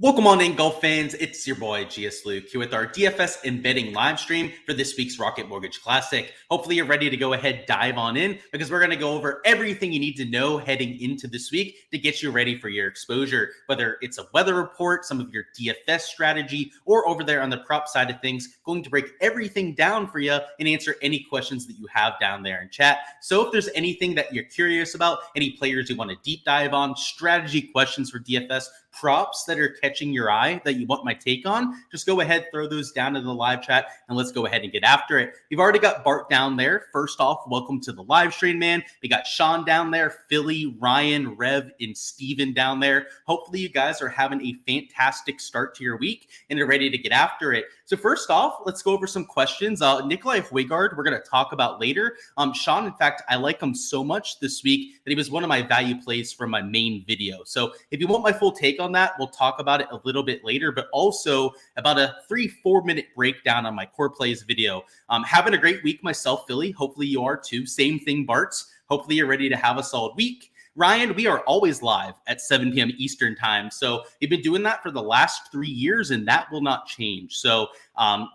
Welcome on in, golf fans. It's your boy Gsluke here with our DFS and betting live stream for this week's Rocket Mortgage Classic. Hopefully you're ready to go ahead, dive on in, because we're going to go over everything you need to know heading into this week to get you ready for your exposure, whether it's a weather report, some of your DFS strategy, or over there on the prop side of things, going to break everything down for you and answer any questions that you have down there in chat. So if there's anything that you're curious about, any players you want to deep dive on, strategy questions for DFS, props that are catching your eye that you want my take on, just go ahead, throw those down in the live chat, and let's go ahead and get after it. We've already got Bart down there. First off, welcome to the live stream, man. We got Sean down there, Philly, Ryan, Rev, and Steven down there. Hopefully you guys are having a fantastic start to your week and are ready to get after it. So first off, let's go over some questions. Nikolai Højgaard, we're going to talk about later. Sean, in fact, I like him so much this week that he was one of my value plays from my main video. So if you want my full take on that, we'll talk about it a little bit later, but also about a 3-4 minute breakdown on my core plays video. Having a great week myself, Philly. Hopefully you are too. Same thing, Bart's. Hopefully you're ready to have a solid week. Ryan, we are always live at 7 p.m. Eastern time. So we've been doing that for the last 3 years, and that will not change. So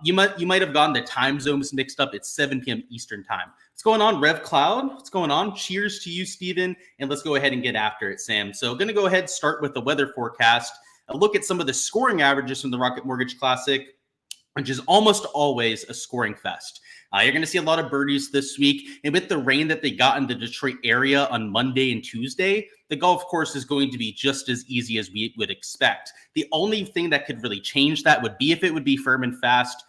you might have gotten the time zones mixed up. It's 7 p.m. Eastern time. What's going on, Rev Cloud? What's going on? Cheers to you, Steven. And let's go ahead and get after it, Sam. So going to go ahead and start with the weather forecast. A look at some of the scoring averages from the Rocket Mortgage Classic, which is almost always a scoring fest. You're going to see a lot of birdies this week. And with the rain that they got in the Detroit area on Monday and Tuesday, the golf course is going to be just as easy as we would expect. The only thing that could really change that would be if it would be firm and fast,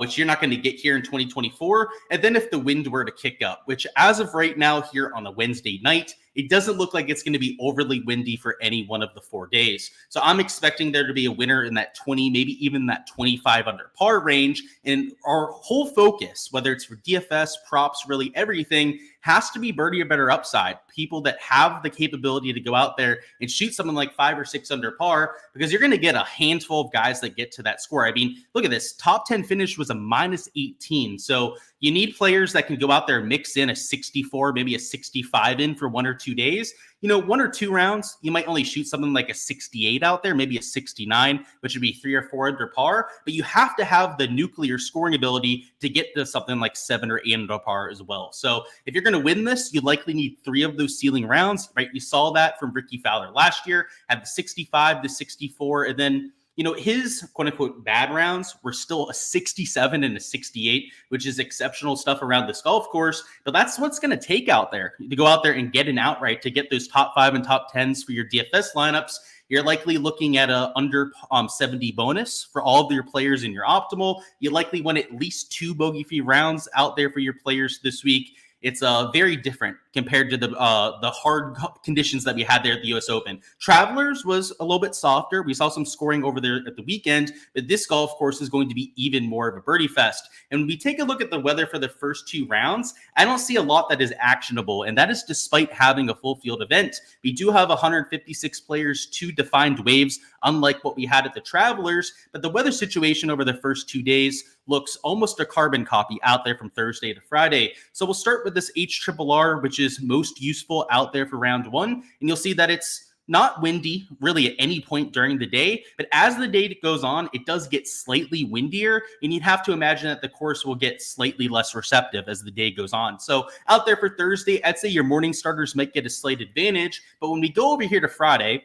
which you're not going to get here in 2024. And then if the wind were to kick up, which as of right now here on a Wednesday night, it doesn't look like it's going to be overly windy for any one of the 4 days. So I'm expecting there to be a winner in that 20, maybe even that 25 under par range. And our whole focus, whether it's for DFS, props, really everything, has to be birdie or better upside. People that have the capability to go out there and shoot something like 5 or 6 under par, because you're going to get a handful of guys that get to that score. I mean, look at this. Top 10 finish was a -18. So you need players that can go out there and mix in a 64, maybe a 65 in for 1 or 2 days. You know, 1 or 2 rounds, you might only shoot something like a 68 out there, maybe a 69, which would be 3 or 4 under par. But you have to have the nuclear scoring ability to get to something like 7 or 8 under par as well. So if you're going to win this, you likely need 3 of those ceiling rounds, right? You saw that from Ricky Fowler last year, had the 65, the 64, and then his quote unquote bad rounds were still a 67 and a 68, which is exceptional stuff around this golf course. But that's what's going to take out there to go out there and get an outright to get those top 5 and top 10s for your DFS lineups. You're likely looking at a under 70 bonus for all of your players in your optimal. You likely want at least 2 bogey-free rounds out there for your players this week. It's very different compared to the hard conditions that we had there at the U.S. Open. Travelers was a little bit softer. We saw some scoring over there at the weekend, but this golf course is going to be even more of a birdie fest. And when we take a look at the weather for the first 2 rounds, I don't see a lot that is actionable, and that is despite having a full field event. We do have 156 players, 2 defined waves, unlike what we had at the Travelers, but the weather situation over the first 2 days looks almost a carbon copy out there from Thursday to Friday. So we'll start with this HRRR, which is most useful out there for round 1. And you'll see that it's not windy really at any point during the day, but as the day goes on, it does get slightly windier, and you'd have to imagine that the course will get slightly less receptive as the day goes on. So out there for Thursday, I'd say your morning starters might get a slight advantage, but when we go over here to Friday,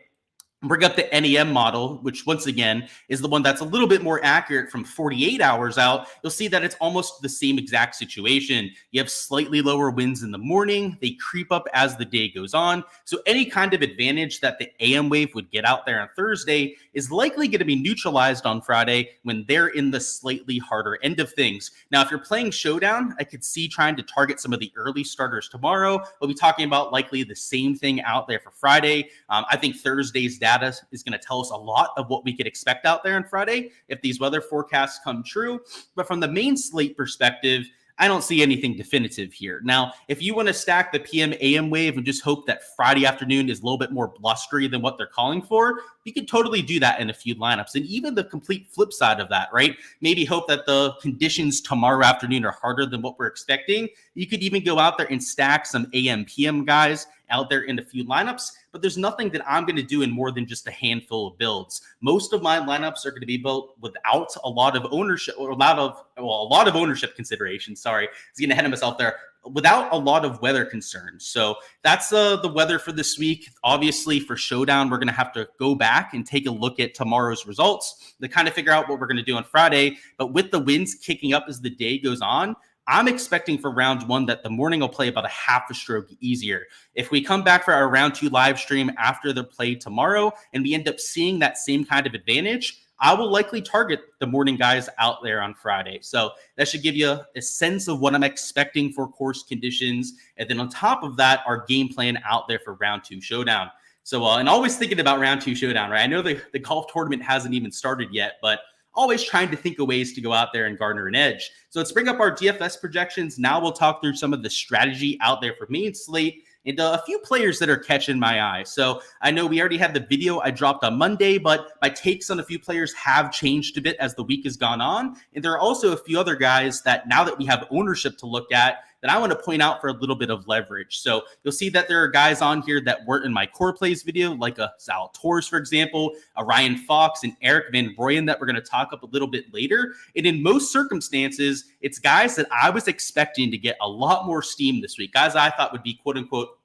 bring up the NEM model, which once again is the one that's a little bit more accurate from 48 hours out, you'll see that it's almost the same exact situation. You have slightly lower winds in the morning. They creep up as the day goes on. So any kind of advantage that the AM wave would get out there on Thursday is likely going to be neutralized on Friday when they're in the slightly harder end of things. Now, if you're playing Showdown, I could see trying to target some of the early starters tomorrow. We'll be talking about likely the same thing out there for Friday. I think Thursday's data is going to tell us a lot of what we could expect out there on Friday if these weather forecasts come true. But from the main slate perspective, I don't see anything definitive here. Now, if you want to stack the PM AM wave and just hope that Friday afternoon is a little bit more blustery than what they're calling for, you can totally do that in a few lineups. And even the complete flip side of that, right? Maybe hope that the conditions tomorrow afternoon are harder than what we're expecting. You could even go out there and stack some AM, PM guys out there in a few lineups, but there's nothing that I'm going to do in more than just a handful of builds. Most of my lineups are going to be built without a lot of ownership, or a lot of ownership considerations. Sorry, I was getting ahead of myself there. Without a lot of weather concerns. So that's the weather for this week. Obviously, for Showdown, we're going to have to go back and take a look at tomorrow's results to kind of figure out what we're going to do on Friday. But with the winds kicking up as the day goes on, I'm expecting for round one that the morning will play about a half a stroke easier. If we come back for our round two live stream after the play tomorrow and we end up seeing that same kind of advantage, I will likely target the morning guys out there on Friday. So that should give you a sense of what I'm expecting for course conditions. And then on top of that, our game plan out there for round two Showdown. So, and always thinking about round two Showdown, right? I know the golf tournament hasn't even started yet, but always trying to think of ways to go out there and garner an edge. So let's bring up our DFS projections. Now we'll talk through some of the strategy out there for main slate and a few players that are catching my eye. So I know we already had the video I dropped on Monday, but my takes on a few players have changed a bit as the week has gone on. And there are also a few other guys that now that we have ownership to look at, that I want to point out for a little bit of leverage. So you'll see that there are guys on here that weren't in my core plays video, like a Sal Torres, for example, a Ryan Fox, and Eric Van Rooyen that we're going to talk up a little bit later. And in most circumstances, it's guys that I was expecting to get a lot more steam this week. Guys I thought would be quote unquote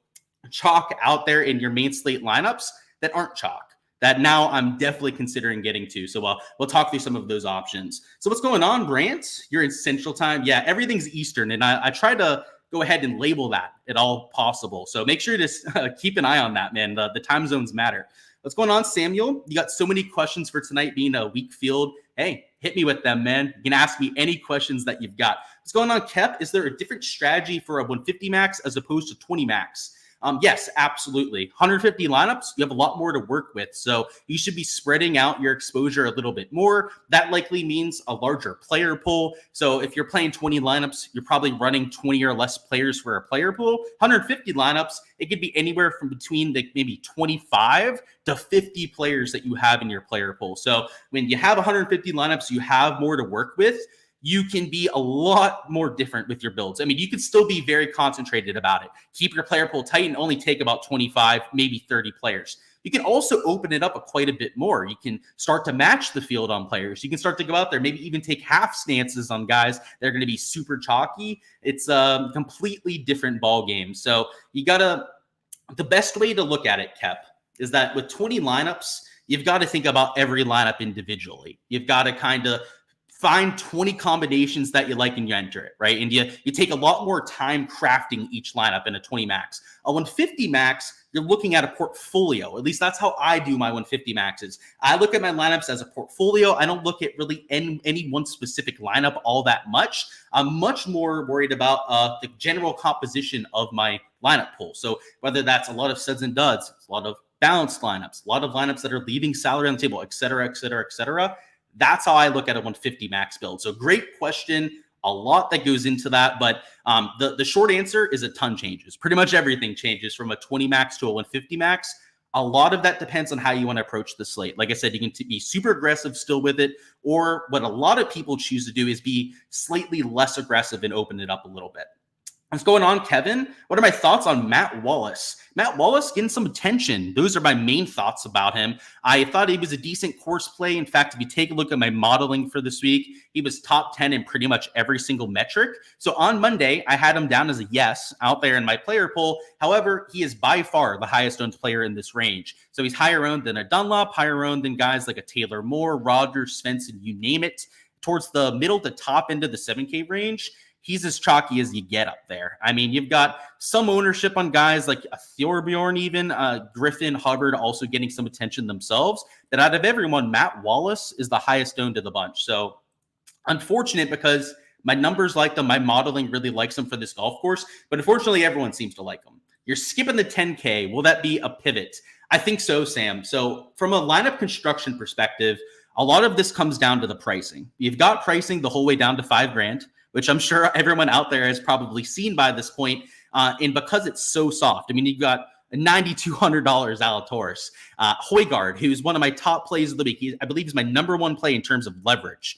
chalk out there in your main slate lineups that aren't chalk, that now I'm definitely considering getting to. So we'll talk through some of those options. So what's going on, Brant? You're in Central Time. Yeah, everything's Eastern. And I try to go ahead and label that at all possible. So make sure to keep an eye on that, man. The time zones matter. What's going on, Samuel? You got so many questions for tonight being a weak field. Hey, hit me with them, man. You can ask me any questions that you've got. What's going on, Kep? Is there a different strategy for a 150 max as opposed to 20 max? Yes, absolutely. 150 lineups, you have a lot more to work with. So you should be spreading out your exposure a little bit more. That likely means a larger player pool. So if you're playing 20 lineups, you're probably running 20 or less players for a player pool. 150 lineups, it could be anywhere from between maybe 25 to 50 players that you have in your player pool. So when you have 150 lineups, you have more to work with. You can be a lot more different with your builds. I mean, you can still be very concentrated about it. Keep your player pool tight and only take about 25, maybe 30 players. You can also open it up quite a bit more. You can start to match the field on players. You can start to go out there, maybe even take half stances on guys that are going to be super chalky. It's a completely different ball game. So the best way to look at it, Kep, is that with 20 lineups, you've got to think about every lineup individually. You've got to kind of find 20 combinations that you like and you enter it, right? And you take a lot more time crafting each lineup in a 20 max. A 150 max, you're looking at a portfolio. At least that's how I do my 150 maxes. I look at my lineups as a portfolio. I don't look at really any one specific lineup all that much. I'm much more worried about the general composition of my lineup pool. So whether that's a lot of studs and duds, a lot of balanced lineups, a lot of lineups that are leaving salary on the table, et cetera, et cetera, et cetera. That's how I look at a 150 max build. So great question. A lot that goes into that. But the short answer is a ton changes. Pretty much everything changes from a 20 max to a 150 max. A lot of that depends on how you want to approach the slate. Like I said, you can be super aggressive still with it. Or what a lot of people choose to do is be slightly less aggressive and open it up a little bit. What's going on, Kevin? What are my thoughts on Matt Wallace? Matt Wallace getting some attention. Those are my main thoughts about him. I thought he was a decent course play. In fact, if you take a look at my modeling for this week, he was top 10 in pretty much every single metric. So on Monday, I had him down as a yes out there in my player pool. However, he is by far the highest owned player in this range. So he's higher owned than a Dunlop, higher owned than guys like a Taylor Moore, Rogers, Svensson, you name it. Towards the middle to top end of the 7K range, he's as chalky as you get up there. I mean, you've got some ownership on guys like a Thorbjorn, even Griffin, Hubbard also getting some attention themselves. But out of everyone, Matt Wallace is the highest owned of the bunch. So unfortunate because my numbers like them. My modeling really likes them for this golf course. But unfortunately, everyone seems to like them. You're skipping the 10K. Will that be a pivot? I think so, Sam. So from a lineup construction perspective, a lot of this comes down to the pricing. You've got pricing the whole way down to $5,000. Which I'm sure everyone out there has probably seen by this point. And because it's so soft, I mean, you've got $9,200 Zalatoris. Højgaard, who's one of my top plays of the week. I believe he's my number one play in terms of leverage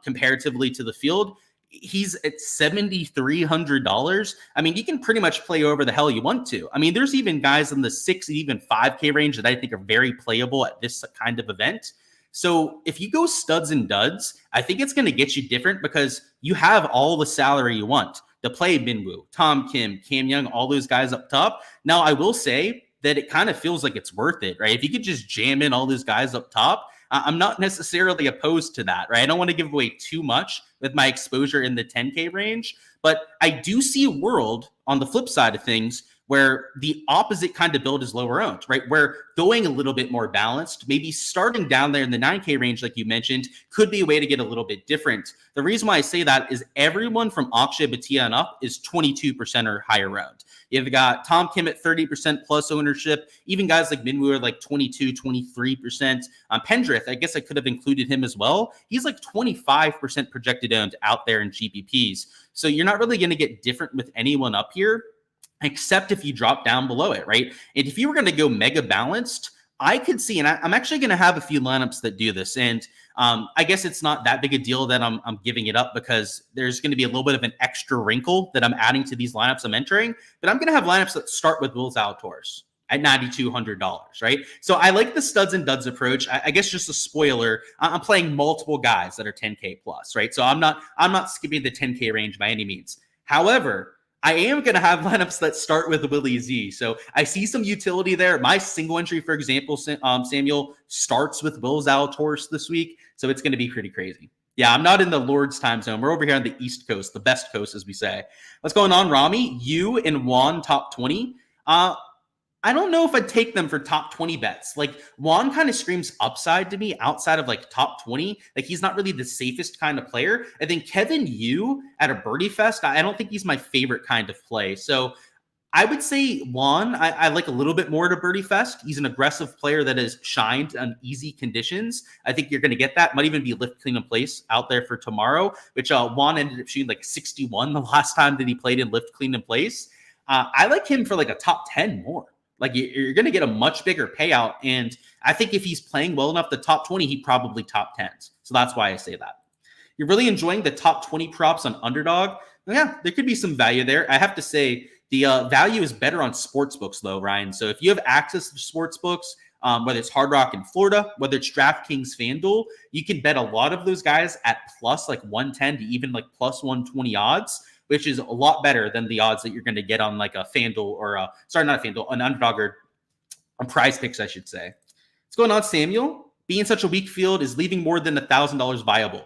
comparatively to the field. He's at $7,300. I mean, you can pretty much play over the hell you want to. I mean, there's even guys in the 6 and even 5K range that I think are very playable at this kind of event. So if you go studs and duds, I think it's going to get you different because you have all the salary you want to play Minwoo, Tom Kim, Cam Young, all those guys up top. Now, I will say that it kind of feels like it's worth it, right? If you could just jam in all those guys up top, I'm not necessarily opposed to that, right? I don't want to give away too much with my exposure in the 10K range, but I do see a world on the flip side of things where the opposite kind of build is lower owned, right? Where going a little bit more balanced, maybe starting down there in the 9K range, like you mentioned, could be a way to get a little bit different. The reason why I say that is everyone from Akshay Bhatia and up is 22% or higher owned. You've got Tom Kim at 30% plus ownership. Even guys like Minwoo are like 22, 23%. Pendrith, I guess I could have included him as well. He's like 25% projected owned out there in GPPs. So you're not really going to get different with anyone up here, except if you drop down below it, right? And if you were going to go mega balanced, I could see, and I'm actually going to have a few lineups that do this. And I guess it's not that big a deal that I'm giving it up because there's going to be a little bit of an extra wrinkle that I'm adding to these lineups I'm entering. But I'm going to have lineups that start with Will Zalatoris at $9,200, right? So I like the studs and duds approach. I guess just a spoiler, I'm playing multiple guys that are 10K plus, right? So I'm not skipping the 10K range by any means. However, I am going to have lineups that start with Willie Z. So I see some utility there. My single entry, for example, Samuel, starts with Will Zalatoris this week. So it's going to be pretty crazy. Yeah, I'm not in the Lord's time zone. We're over here on the East Coast, the best coast, as we say. What's going on, Rami? You and Juan top 20. I don't know if I'd take them for top 20 bets. Like Juan kind of screams upside to me outside of like top 20. Like he's not really the safest kind of player. I think Kevin Yu at a birdie fest, I don't think he's my favorite kind of play. So I would say Juan, I like a little bit more to birdie fest. He's an aggressive player that has shined on easy conditions. I think you're going to get that. Might even be lift, clean, and place out there for tomorrow, which Juan ended up shooting like 61 the last time that he played in lift, clean, and place. I like him for like a top 10 more. Like you're going to get a much bigger payout. And I think if he's playing well enough, the top 20, he probably top 10s. So that's why I say that. You're really enjoying the top 20 props on Underdog. Yeah, there could be some value there. I have to say the value is better on sportsbooks though, Ryan. So if you have access to sportsbooks, whether it's Hard Rock in Florida, whether it's Draftkings, Fanduel, you can bet a lot of those guys at plus like 110 to even like plus 120 odds, which is a lot better than the odds that you're going to get on like a Fanduel or not a FanDuel, an Underdog or on Prize Picks, I should say. What's going on, Samuel? Being such a weak field is leaving more than $1,000 viable.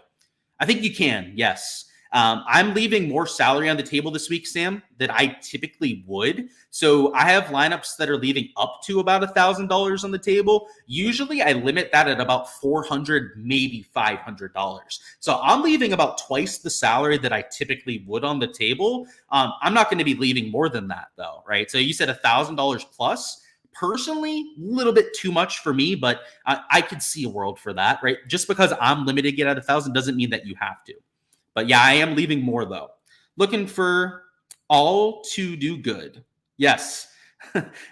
I think you can, yes. I'm leaving more salary on the table this week, Sam, than I typically would. So I have lineups that are leaving up to about $1,000 on the table. Usually I limit that at about $400, maybe $500. So I'm leaving about twice the salary that I typically would on the table. I'm not going to be leaving more than that though, right? So you said $1,000 plus. Personally, a little bit too much for me, but I could see a world for that, right? Just because I'm limiting it at 1,000 doesn't mean that you have to. But yeah, I am leaving more though. Looking for all to do good. Yes.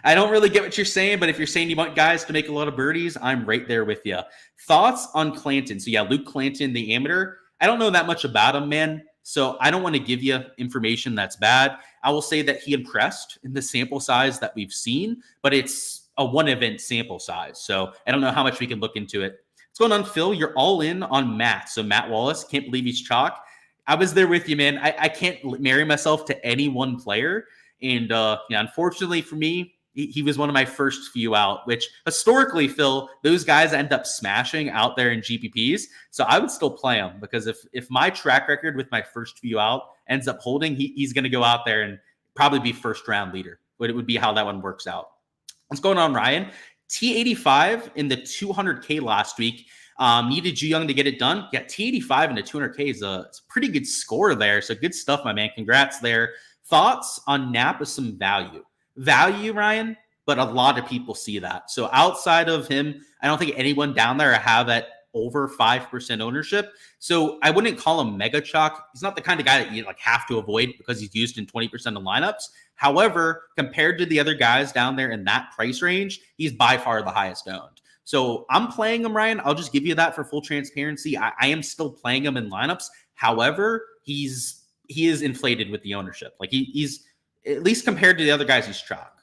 I don't really get what you're saying, but if you're saying you want guys to make a lot of birdies, I'm right there with you. Thoughts on Clanton? So yeah, Luke Clanton, the amateur. I don't know that much about him, man. So I don't want to give you information that's bad. I will say that he impressed in the sample size that we've seen, but it's a one event sample size. So I don't know how much we can look into it. What's going on, Phil? You're all in on Matt. So Matt Wallace, can't believe he's chalk. I was there with you, man. I can't marry myself to any one player. And unfortunately for me, he was one of my first few out, which historically, Phil, those guys end up smashing out there in GPPs. So I would still play him because if my track record with my first few out ends up holding, he's going to go out there and probably be first round leader. But it would be how that one works out. What's going on, Ryan? T85 in the 200K last week. Needed Ju Young to get it done. Yeah, T85 in the 200K is a pretty good score there. So good stuff, my man. Congrats there. Thoughts on Nap as some value? Value, Ryan, but a lot of people see that. So outside of him, I don't think anyone down there I have at over 5% ownership. So I wouldn't call him mega chalk. He's not the kind of guy that you like have to avoid because he's used in 20% of lineups. However, compared to the other guys down there in that price range, he's by far the highest owned. So I'm playing him, Ryan. I'll just give you that for full transparency. I am still playing him in lineups. However, he is inflated with the ownership. Like he's at least compared to the other guys, he's chalk.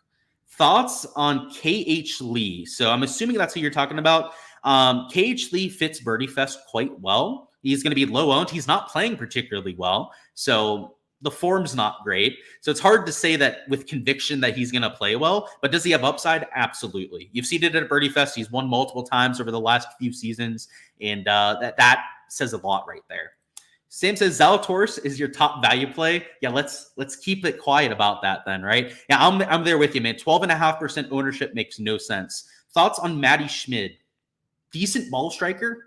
Thoughts on KH Lee? So I'm assuming that's who you're talking about. KH Lee fits Birdie Fest quite well. He's going to be low owned. He's not playing particularly well. So the form's not great. So it's hard to say that with conviction that he's going to play well, but does he have upside? Absolutely. You've seen it at Birdie Fest. He's won multiple times over the last few seasons. And that says a lot right there. Sam says Zalatoris is your top value play. Yeah, let's keep it quiet about that then, right? Yeah, I'm there with you, man. 12.5% ownership makes no sense. Thoughts on Matty Schmid? Decent ball striker.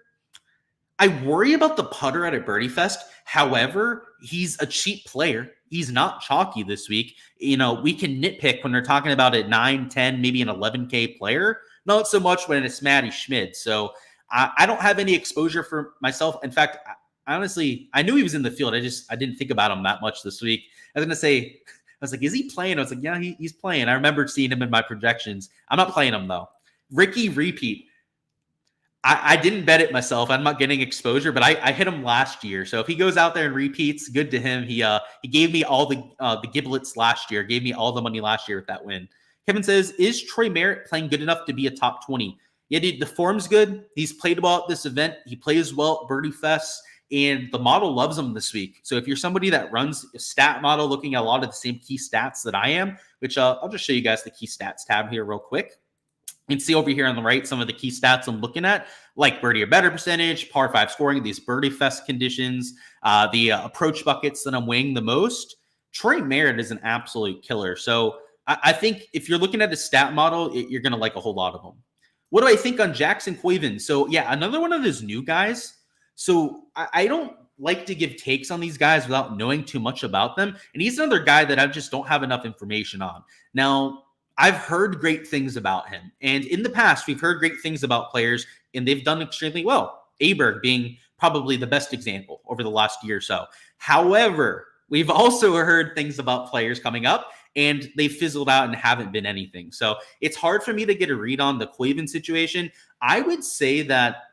I worry about the putter at a Birdie Fest. However, he's a cheap player. He's not chalky this week. You know, we can nitpick when they're talking about a 9, 10, maybe an 11K player. Not so much when it's Matty Schmid. So I don't have any exposure for myself. In fact, honestly, I knew he was in the field. I didn't think about him that much this week. I was going to say, I was like, is he playing? I was like, yeah, he's playing. I remember seeing him in my projections. I'm not playing him, though. Ricky repeat. I didn't bet it myself. I'm not getting exposure, but I hit him last year. So if he goes out there and repeats, good to him. He gave me all the giblets last year, gave me all the money last year with that win. Kevin says, is Troy Merritt playing good enough to be a top 20? Yeah, dude, the form's good. He's played well at this event. He plays well at Birdie Fest. And the model loves him this week. So if you're somebody that runs a stat model looking at a lot of the same key stats that I am, which I'll just show you guys the key stats tab here real quick. You can see over here on the right some of the key stats I'm looking at, like birdie or better percentage, par 5 scoring, these Birdie Fest conditions, the approach buckets that I'm weighing the most. Troy Merritt is an absolute killer. So I think if you're looking at the stat model, you're going to like a whole lot of them. What do I think on Jackson Quaven? So yeah, another one of those new guys. So I don't like to give takes on these guys without knowing too much about them. And he's another guy that I just don't have enough information on. Now, I've heard great things about him. And in the past, we've heard great things about players, and they've done extremely well. Aberg being probably the best example over the last year or so. However, we've also heard things about players coming up, and they fizzled out and haven't been anything. So it's hard for me to get a read on the Quaven situation. I would say that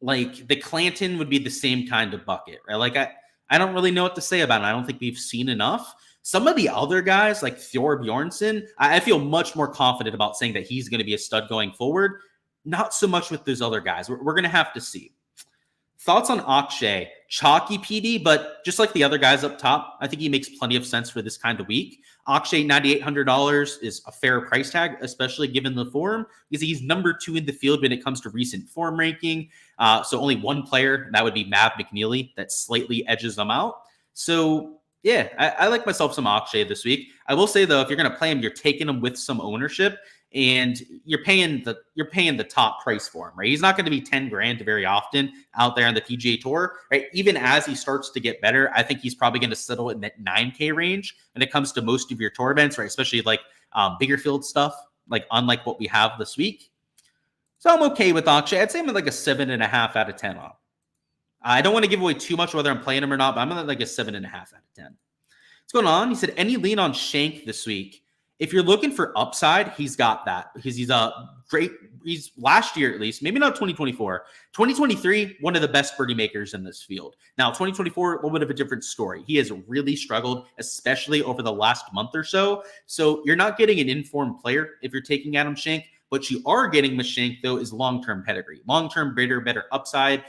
like the Clanton would be the same kind of bucket, right? Like I don't really know what to say about it. I don't think we've seen enough. Some of the other guys like Thor Bjornsson, I feel much more confident about saying that he's going to be a stud going forward. Not so much with those other guys. We're going to have to see. Thoughts on Akshay? Chalky PD, but just like the other guys up top, I think he makes plenty of sense for this kind of week. Akshay, $9,800 is a fair price tag, especially given the form, because he's number 2 in the field when it comes to recent form ranking. So only one player, that would be Mav McNeely, that slightly edges them out. So yeah, I like myself some Akshay this week. I will say though, if you're going to play him, you're taking him with some ownership, and you're paying the top price for him, right? He's not going to be 10 grand very often out there on the PGA Tour, right? Even as he starts to get better, I think he's probably going to settle in that 9K range when it comes to most of your tour events, right? Especially like bigger field stuff, like unlike what we have this week. So I'm okay with Akshay. I'd say I'm at like a 7.5 out of 10 on. I don't want to give away too much whether I'm playing him or not, but I'm at like a 7.5 out of 10. What's going on? He said, any lean on Shank this week? If you're looking for upside, he's got that because he's a great, he's last year at least, maybe not 2024, 2023, one of the best birdie makers in this field. Now, 2024, a little bit of a different story. He has really struggled, especially over the last month or so. So you're not getting an informed player if you're taking Adam Shank. What you are getting with Shank, though, is long-term pedigree, long-term better upside,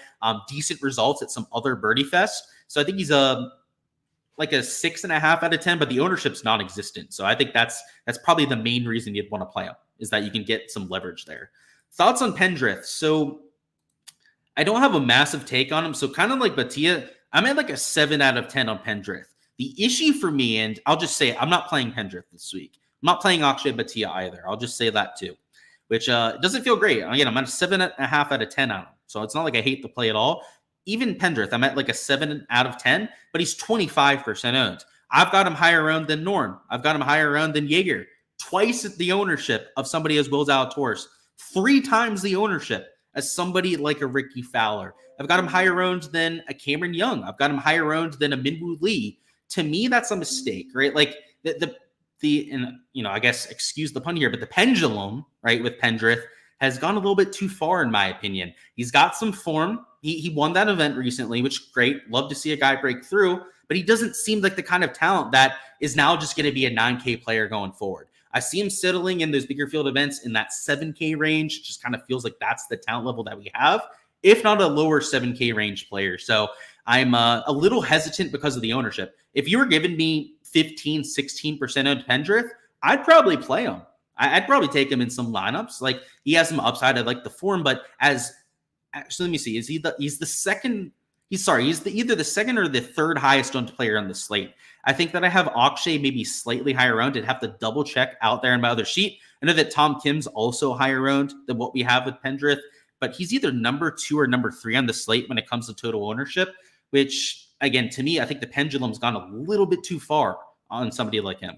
decent results at some other Birdie Fest. So I think he's like a 6.5 out of 10, but the ownership's non-existent. So I think that's probably the main reason you'd want to play him, is that you can get some leverage there. Thoughts on Pendrith? So I don't have a massive take on him. So kind of like Batia, I'm at like a 7 out of 10 on Pendrith. The issue for me, and I'll just say I'm not playing Pendrith this week. I'm not playing Akshay Bhatia either. I'll just say that too, which doesn't feel great. Again, I'm at a 7.5 out of 10 on him. So it's not like I hate the play at all. Even Pendrith, I'm at like a 7 out of 10, but he's 25% owned. I've got him higher owned than Norm. I've got him higher owned than Jaeger. Twice the ownership of somebody as Will Zalatoris. 3 times the ownership as somebody like a Ricky Fowler. I've got him higher owned than a Cameron Young. I've got him higher owned than a Minwoo Lee. To me, that's a mistake, right? Like and I guess excuse the pun here, but the pendulum, right, with Pendrith has gone a little bit too far, in my opinion. He's got some form. He won that event recently, which is great. Love to see a guy break through, but he doesn't seem like the kind of talent that is now just going to be a 9K player going forward. I see him settling in those bigger field events in that 7K range. It just kind of feels like that's the talent level that we have, if not a lower 7K range player. So I'm a little hesitant because of the ownership. If you were giving me 15, 16% on Pendrith, I'd probably play him. I'd probably take him in some lineups. Like, he has some upside. I like the form, but actually, let me see. He's the second. He's either the second or the third highest owned player on the slate. I think that I have Akshay maybe slightly higher owned. I'd have to double check out there in my other sheet. I know that Tom Kim's also higher owned than what we have with Pendrith, but he's either number 2 or number 3 on the slate when it comes to total ownership, which, again, to me, I think the pendulum's gone a little bit too far on somebody like him.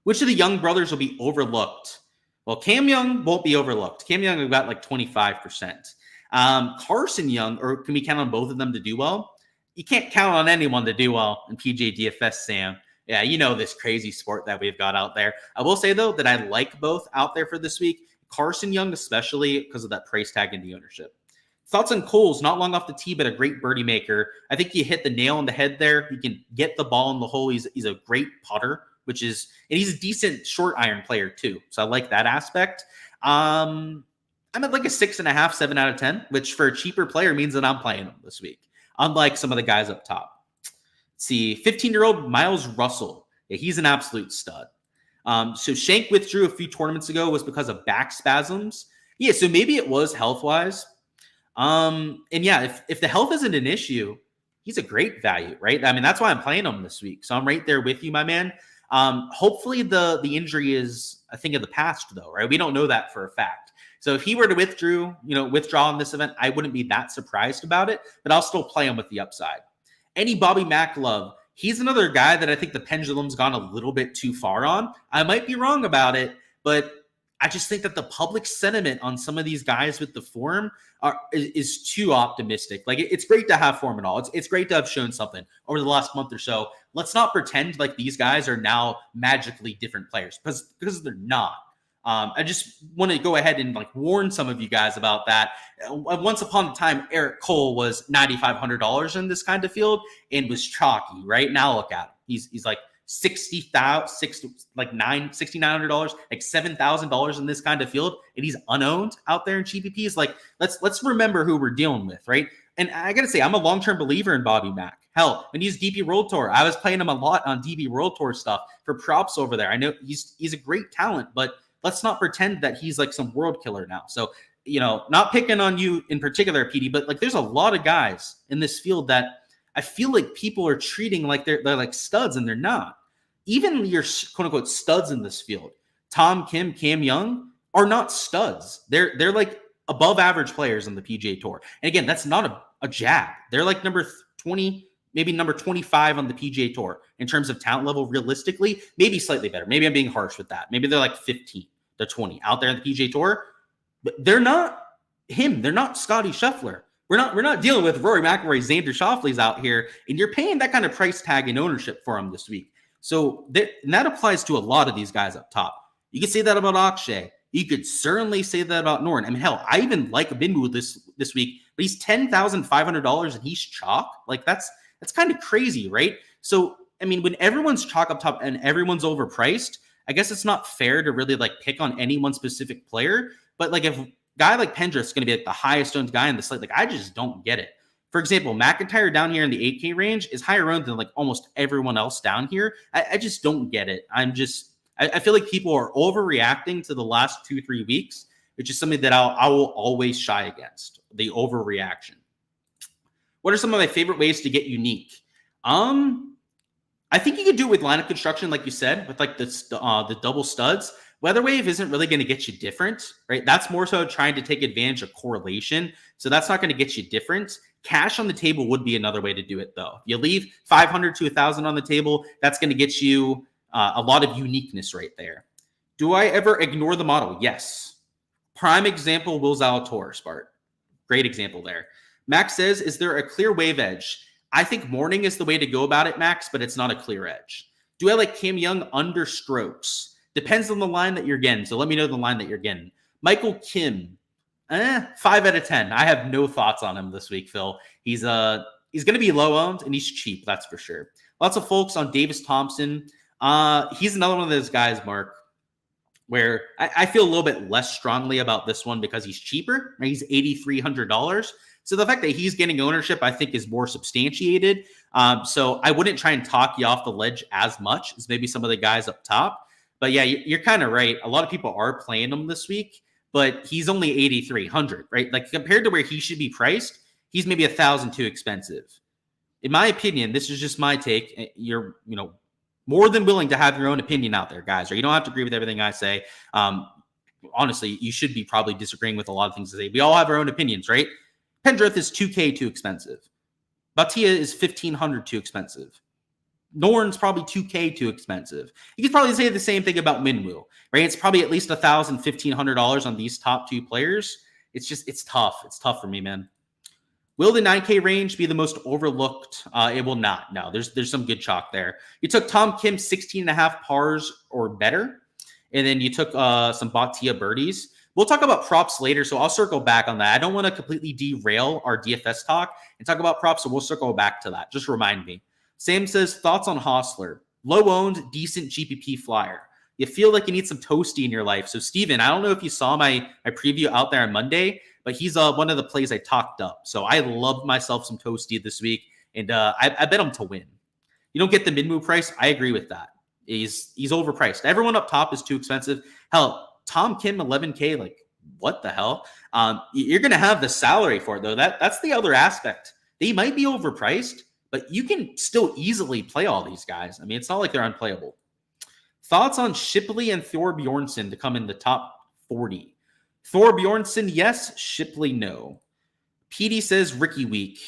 Which of the young brothers will be overlooked? Well, Cam Young won't be overlooked. Cam Young, we've got like 25%. Carson Young, or can we count on both of them to do well? You can't count on anyone to do well in PGA DFS, Sam. Yeah, you know this crazy sport that we've got out there. I will say, though, that I like both out there for this week. Carson Young, especially because of that price tag in the ownership. Thoughts on Coles, not long off the tee, but a great birdie maker. I think you hit the nail on the head there. He can get the ball in the hole. He's a great putter, and he's a decent short iron player too. So I like that aspect. I'm at like a 6.5, 7 out of 10, which for a cheaper player means that I'm playing him this week, unlike some of the guys up top. Let's see, 15-year-old Miles Russell. Yeah, he's an absolute stud. So Shank withdrew a few tournaments ago was because of back spasms. Yeah, so maybe it was health-wise. And yeah, if the health isn't an issue, he's a great value, right? I mean, that's why I'm playing him this week. So I'm right there with you, my man. Hopefully the injury is a thing of the past, though, right? We don't know that for a fact. So if he were to withdraw in this event, I wouldn't be that surprised about it, but I'll still play him with the upside. Any Bobby Mack love? He's another guy that I think the pendulum's gone a little bit too far on. I might be wrong about it, but I just think that the public sentiment on some of these guys with the form is too optimistic. Like, it's great to have form and all. It's great to have shown something over the last month or so. Let's not pretend like these guys are now magically different players because they're not. I just want to go ahead and warn some of you guys about that. Once upon a time, Eric Cole was $9,500 in this kind of field and was chalky. Right now, look at him. He's like $6,900, like $7,000 in this kind of field, and he's unowned out there in GPPs. Like, let's remember who we're dealing with, right? And I gotta say, I'm a long-term believer in Bobby Mack. Hell, when he's DP World Tour, I was playing him a lot on DP World Tour stuff for props over there. I know he's a great talent, but let's not pretend that he's like some world killer now. So, not picking on you in particular, PD, but there's a lot of guys in this field that I feel like people are treating like they're like studs, and they're not. Even your quote unquote studs in this field, Tom Kim, Cam Young, are not studs. They're like above average players on the PGA Tour. And again, that's not a jab. They're like number 20, maybe number 25 on the PGA Tour in terms of talent level. Realistically, maybe slightly better. Maybe I'm being harsh with that. Maybe they're like 15 to 20 out there on the PGA Tour. But they're not him. They're not Scotty Scheffler. We're not dealing with Rory McIlroy, Xander Schauffele's out here, and you're paying that kind of price tag and ownership for him this week. So that applies to a lot of these guys up top. You could say that about Akshay. You could certainly say that about Norton. I mean, hell, I even like Binwoo this week, but he's $10,500 and he's chalk. Like, that's kind of crazy, right? So, I mean, when everyone's chalk up top and everyone's overpriced, I guess it's not fair to really pick on any one specific player. But if a guy like Pendrith is going to be the highest owned guy in the slate, I just don't get it. For example, McIntyre down here in the 8K range is higher owned than almost everyone else down here. I just don't get it. I feel like people are overreacting to the last 2-3 weeks, which is something that I will always shy against, the overreaction. What are some of my favorite ways to get unique? I think you could do it with lineup construction, like you said, with the double studs. Weather Wave isn't really going to get you different, right? That's more so trying to take advantage of correlation. So that's not going to get you different. Cash on the table would be another way to do it, though. If you leave 500 to 1,000 on the table, that's going to get you a lot of uniqueness right there. Do I ever ignore the model? Yes. Prime example, Will Zalatoris, Bart. Great example there. Max says, is there a clear wave edge? I think morning is the way to go about it, Max, but it's not a clear edge. Do I like Cam Young under strokes? Depends on the line that you're getting. So let me know the line that you're getting. Michael Kim, 5 out of 10. I have no thoughts on him this week, Phil. He's going to be low owned and he's cheap, that's for sure. Lots of folks on Davis Thompson. He's another one of those guys, Mark, where I feel a little bit less strongly about this one because he's cheaper. Right? He's $8,300. So the fact that he's getting ownership, I think, is more substantiated. So I wouldn't try and talk you off the ledge as much as maybe some of the guys up top. But yeah, you're kind of right. A lot of people are playing him this week, but he's only 8,300, right? Like compared to where he should be priced, he's maybe 1,000 too expensive. In my opinion, this is just my take. You're, more than willing to have your own opinion out there, guys. Or you don't have to agree with everything I say. Honestly, you should be probably disagreeing with a lot of things I say. We all have our own opinions, right? Pendrith is $2K too expensive. Batia is $1,500 too expensive. Norn's probably $2K too expensive. You could probably say the same thing about Minwoo, right? It's probably at least $1,000, $1,500 on these top two players. It's tough. It's tough for me, man. Will the 9K range be the most overlooked? It will not. No, there's some good chalk there. You took Tom Kim 16.5 pars or better, and then you took some Batia birdies. We'll talk about props later, so I'll circle back on that. I don't want to completely derail our DFS talk and talk about props, so we'll circle back to that. Just remind me. Sam says, thoughts on Hostler. Low-owned, decent GPP flyer. You feel like you need some toasty in your life. So, Steven, I don't know if you saw my preview out there on Monday, but he's one of the plays I talked up. So I loved myself some toasty this week, and I bet him to win. You don't get the mid-move price. I agree with that. He's overpriced. Everyone up top is too expensive. Hell, Tom Kim, 11K, like, what the hell? You're going to have the salary for it, though. That's the other aspect. They might be overpriced, but you can still easily play all these guys. I mean, it's not like they're unplayable. Thoughts on Shipley and Thor Bjornsson to come in the top 40? Thor Bjornsson, yes. Shipley, no. PD says Ricky week.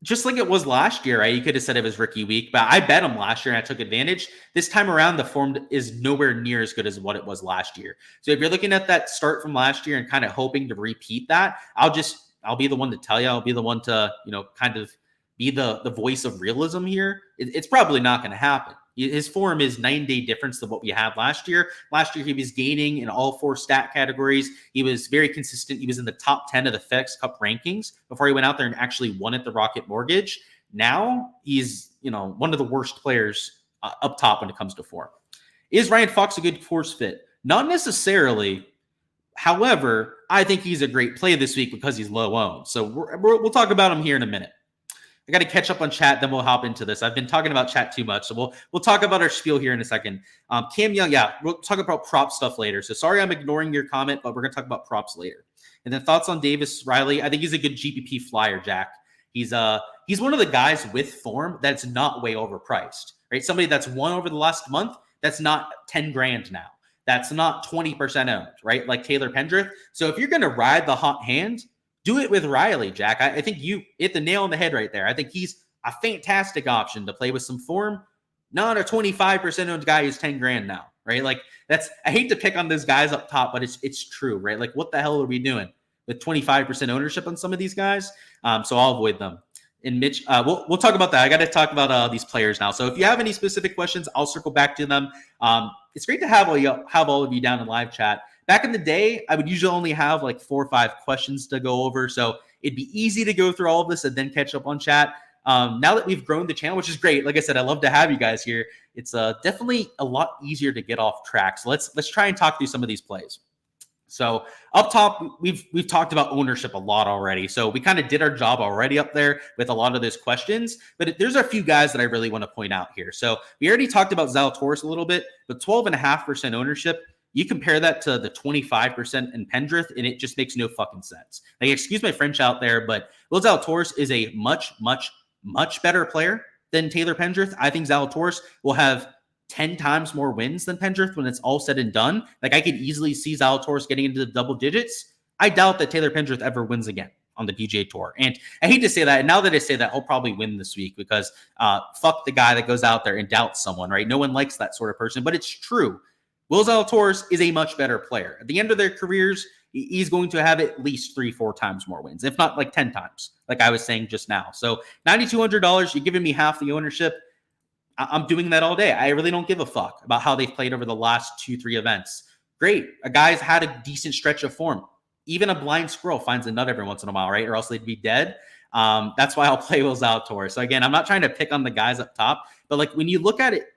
Just like it was last year, right? You could have said it was Ricky week, but I bet him last year and I took advantage. This time around, the form is nowhere near as good as what it was last year. So if you're looking at that start from last year and kind of hoping to repeat that, I'll be the one to tell you. I'll be the one to, kind of be the voice of realism here. It's probably not going to happen. His form is 9-day difference than what we had last year. Last year, he was gaining in all 4 stat categories. He was very consistent. He was in the top 10 of the FedEx Cup rankings before he went out there and actually won at the Rocket Mortgage. Now he's, one of the worst players up top when it comes to form. Is Ryan Fox a good force fit? Not necessarily. However, I think he's a great play this week because he's low owned. So we'll talk about him here in a minute. I got to catch up on chat, then we'll hop into this. I've been talking about chat too much, so we'll talk about our spiel here in a second. Cam Young, yeah, we'll talk about prop stuff later. So sorry I'm ignoring your comment, but we're going to talk about props later. And then thoughts on Davis Riley. I think he's a good GPP flyer, Jack. He's one of the guys with form that's not way overpriced, right? Somebody that's won over the last month, that's not 10 grand now. That's not 20% owned, right? Like Taylor Pendrith. So if you're going to ride the hot hand, do it with Riley, Jack. I think you hit the nail on the head right there. I think he's a fantastic option to play with some form. Not a 25% owned guy who's 10 grand now, right? Like I hate to pick on those guys up top, but it's true, right? Like what the hell are we doing with 25% ownership on some of these guys? So I'll avoid them. And Mitch, we'll talk about that. I got to talk about these players now. So if you have any specific questions, I'll circle back to them. It's great to have all of you down in live chat. Back in the day, I would usually only have like 4 or 5 questions to go over. So it'd be easy to go through all of this and then catch up on chat. Now that we've grown the channel, which is great. Like I said, I love to have you guys here. It's definitely a lot easier to get off track. So let's try and talk through some of these plays. So up top, we've talked about ownership a lot already. So we kind of did our job already up there with a lot of those questions. But there's a few guys that I really want to point out here. So we already talked about Zalatoris a little bit, but 12.5% ownership. You compare that to the 25% in Pendrith, and it just makes no fucking sense. Like, excuse my French out there, but Will Zalatoris is a much, much, much better player than Taylor Pendrith. I think Zalatoris will have 10 times more wins than Pendrith when it's all said and done. Like, I could easily see Zalatoris getting into the double digits. I doubt that Taylor Pendrith ever wins again on the PGA Tour. And I hate to say that. And now that I say that, he'll probably win this week because fuck the guy that goes out there and doubts someone, right? No one likes that sort of person, but it's true. Will Zalatoris is a much better player. At the end of their careers, he's going to have at least 3-4 times more wins, if not like 10 times, like I was saying just now. So $9,200, you're giving me half the ownership. I'm doing that all day. I really don't give a fuck about how they've played over the last 2-3 events. Great. A guy's had a decent stretch of form. Even a blind squirrel finds a nut every once in a while, right? Or else they'd be dead. That's why I'll play Will Zalatoris. So again, I'm not trying to pick on the guys up top, but like when you look at it,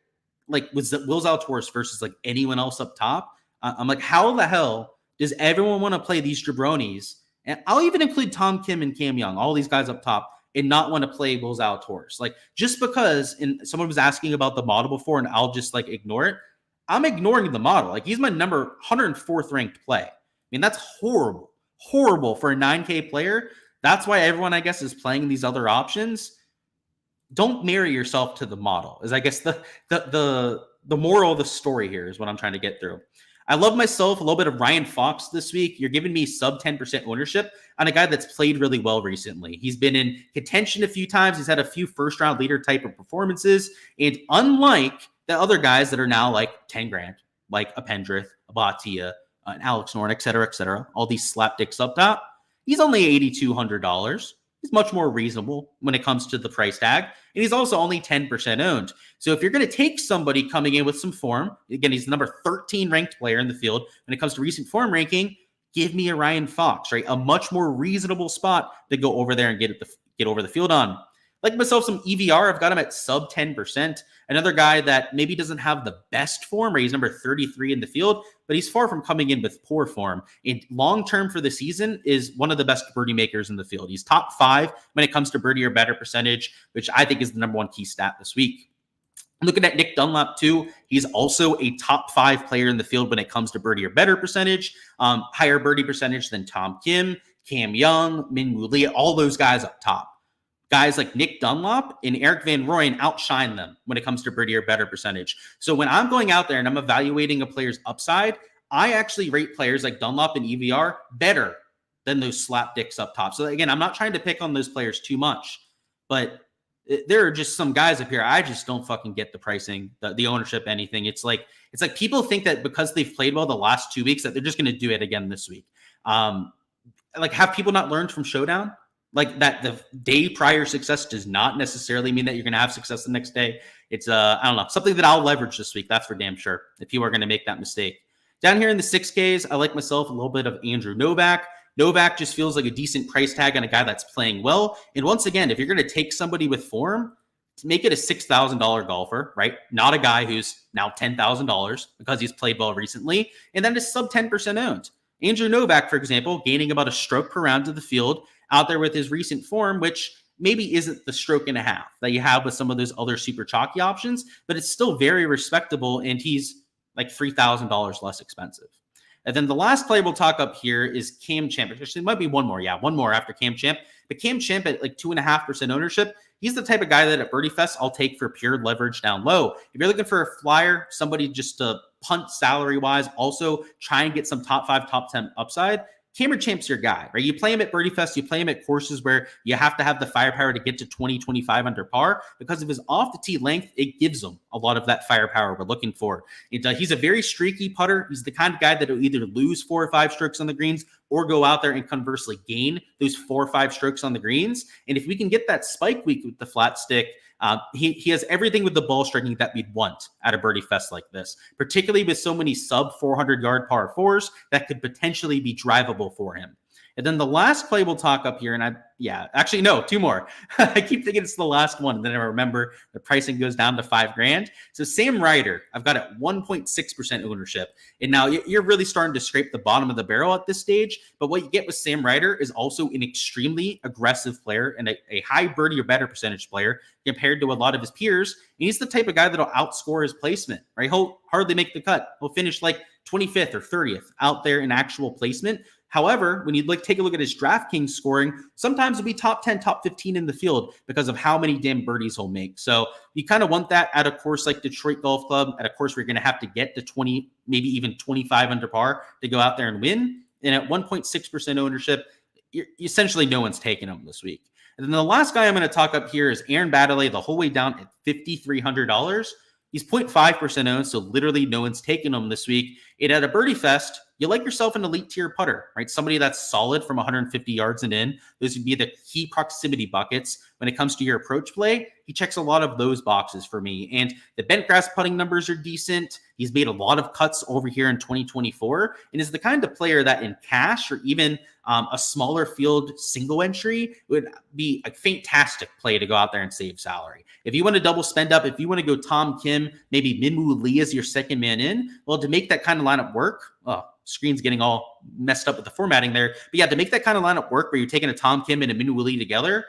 like with Will Zalatoris versus like anyone else up top, I'm like, how the hell does everyone want to play these jabronis? And I'll even include Tom Kim and Cam Young, all these guys up top, and not want to play Will Zalatoris. Like just because someone was asking about the model before and I'll just like ignore it. I'm ignoring the model. Like he's my number 104th ranked play. I mean, that's horrible for a 9K player. That's why everyone, I guess, is playing these other options. Don't marry yourself to the model is I guess the moral of the story here is what I'm trying to get through. I love myself a little bit of Ryan Fox this week. You're giving me sub 10% ownership on a guy that's played really well recently. He's been in contention a few times. He's had a few first round leader type of performances. And unlike the other guys that are now like 10 grand, like a Pendrith, a Bhatia, an Alex Noren, et cetera, all these slapdicks up top, he's only $8,200. He's much more reasonable when it comes to the price tag. And he's also only 10% owned. So if you're going to take somebody coming in with some form, again, he's the number 13 ranked player in the field. When it comes to recent form ranking, give me a Ryan Fox, right? A much more reasonable spot to go over there and get over the field on. Like myself, some EVR, I've got him at sub 10%. Another guy that maybe doesn't have the best form, right? He's number 33 in the field, but he's far from coming in with poor form. And long-term for the season is one of the best birdie makers in the field. He's top 5 when it comes to birdie or better percentage, which I think is the number 1 key stat this week. Looking at Nick Dunlap too, he's also a top 5 player in the field when it comes to birdie or better percentage, higher birdie percentage than Tom Kim, Cam Young, Min Woo Lee, all those guys up top. Guys like Nick Dunlop and Eric Van Rooyen outshine them when it comes to birdie or better percentage. So when I'm going out there and I'm evaluating a player's upside, I actually rate players like Dunlop and EVR better than those slapdicks up top. So again, I'm not trying to pick on those players too much, but there are just some guys up here. I just don't fucking get the pricing, the ownership, anything. It's like people think that because they've played well the last 2 weeks that they're just going to do it again this week. Like have people not learned from Showdown? Like that the day prior success does not necessarily mean that you're going to have success the next day. It's, I don't know, something that I'll leverage this week. That's for damn sure if you are going to make that mistake. Down here in the 6Ks, I like myself a little bit of Andrew Novak. Novak just feels like a decent price tag on a guy that's playing well. And once again, if you're going to take somebody with form, make it a $6,000 golfer, right? Not a guy who's now $10,000 because he's played well recently. And then is sub 10% owned. Andrew Novak, for example, gaining about a stroke per round to the field out there with his recent form, which maybe isn't the stroke and a half that you have with some of those other super chalky options, but it's still very respectable, and he's like $3,000 less expensive. And then the last player we'll talk up here is Cam Champ. Actually, it might be one more. Yeah, one more after Cam Champ. But Cam Champ at like 2.5% ownership, he's the type of guy that at Birdie Fest I'll take for pure leverage down low. If you're looking for a flyer, somebody just to punt salary-wise, also try and get some top 5, top 10 upside, Cameron Champ's your guy, right? You play him at Birdie Fest, you play him at courses where you have to have the firepower to get to 20, 25 under par. Because of his off-the-tee length, it gives him a lot of that firepower we're looking for. He's a very streaky putter. He's the kind of guy that will either lose 4 or 5 strokes on the greens or go out there and conversely gain those 4 or 5 strokes on the greens. And if we can get that spike week with the flat stick, he has everything with the ball striking that we'd want at a Birdie Fest like this, particularly with so many sub 400-yard par 4s that could potentially be drivable for him. And then the last play we'll talk up here, and actually, no, 2 more. I keep thinking it's the last one, and then I remember the pricing goes down to $5,000. So Sam Ryder, I've got at 1.6% ownership. And now you're really starting to scrape the bottom of the barrel at this stage. But what you get with Sam Ryder is also an extremely aggressive player and a high birdie or better percentage player compared to a lot of his peers. And he's the type of guy that'll outscore his placement, right? He'll hardly make the cut. He'll finish like 25th or 30th out there in actual placement. However, when you take a look at his Draftkings scoring, sometimes it'll be top 10, top 15 in the field because of how many damn birdies he'll make. So you kind of want that at a course like Detroit Golf Club, at a course where you're going to have to get to 20, maybe even 25 under par to go out there and win. And at 1.6% ownership, essentially no one's taking him this week. And then the last guy I'm going to talk up here is Aaron Baddeley, the whole way down at $5,300. He's 0.5% owned, so literally no one's taking him this week. And at a birdie fest, you like yourself an elite tier putter, right? Somebody that's solid from 150 yards and in. Those would be the key proximity buckets when it comes to your approach play. He checks a lot of those boxes for me. And the bent grass putting numbers are decent. He's made a lot of cuts over here in 2024 and is the kind of player that in cash or even a smaller field single entry would be a fantastic play to go out there and save salary. If you want to double spend up, if you want to go Tom Kim, maybe Minwoo Lee as your second man in, well, to make that kind of lineup work, screen's getting all messed up with the formatting there. But yeah, to make that kind of lineup work where you're taking a Tom Kim and a Minwoo Lee together,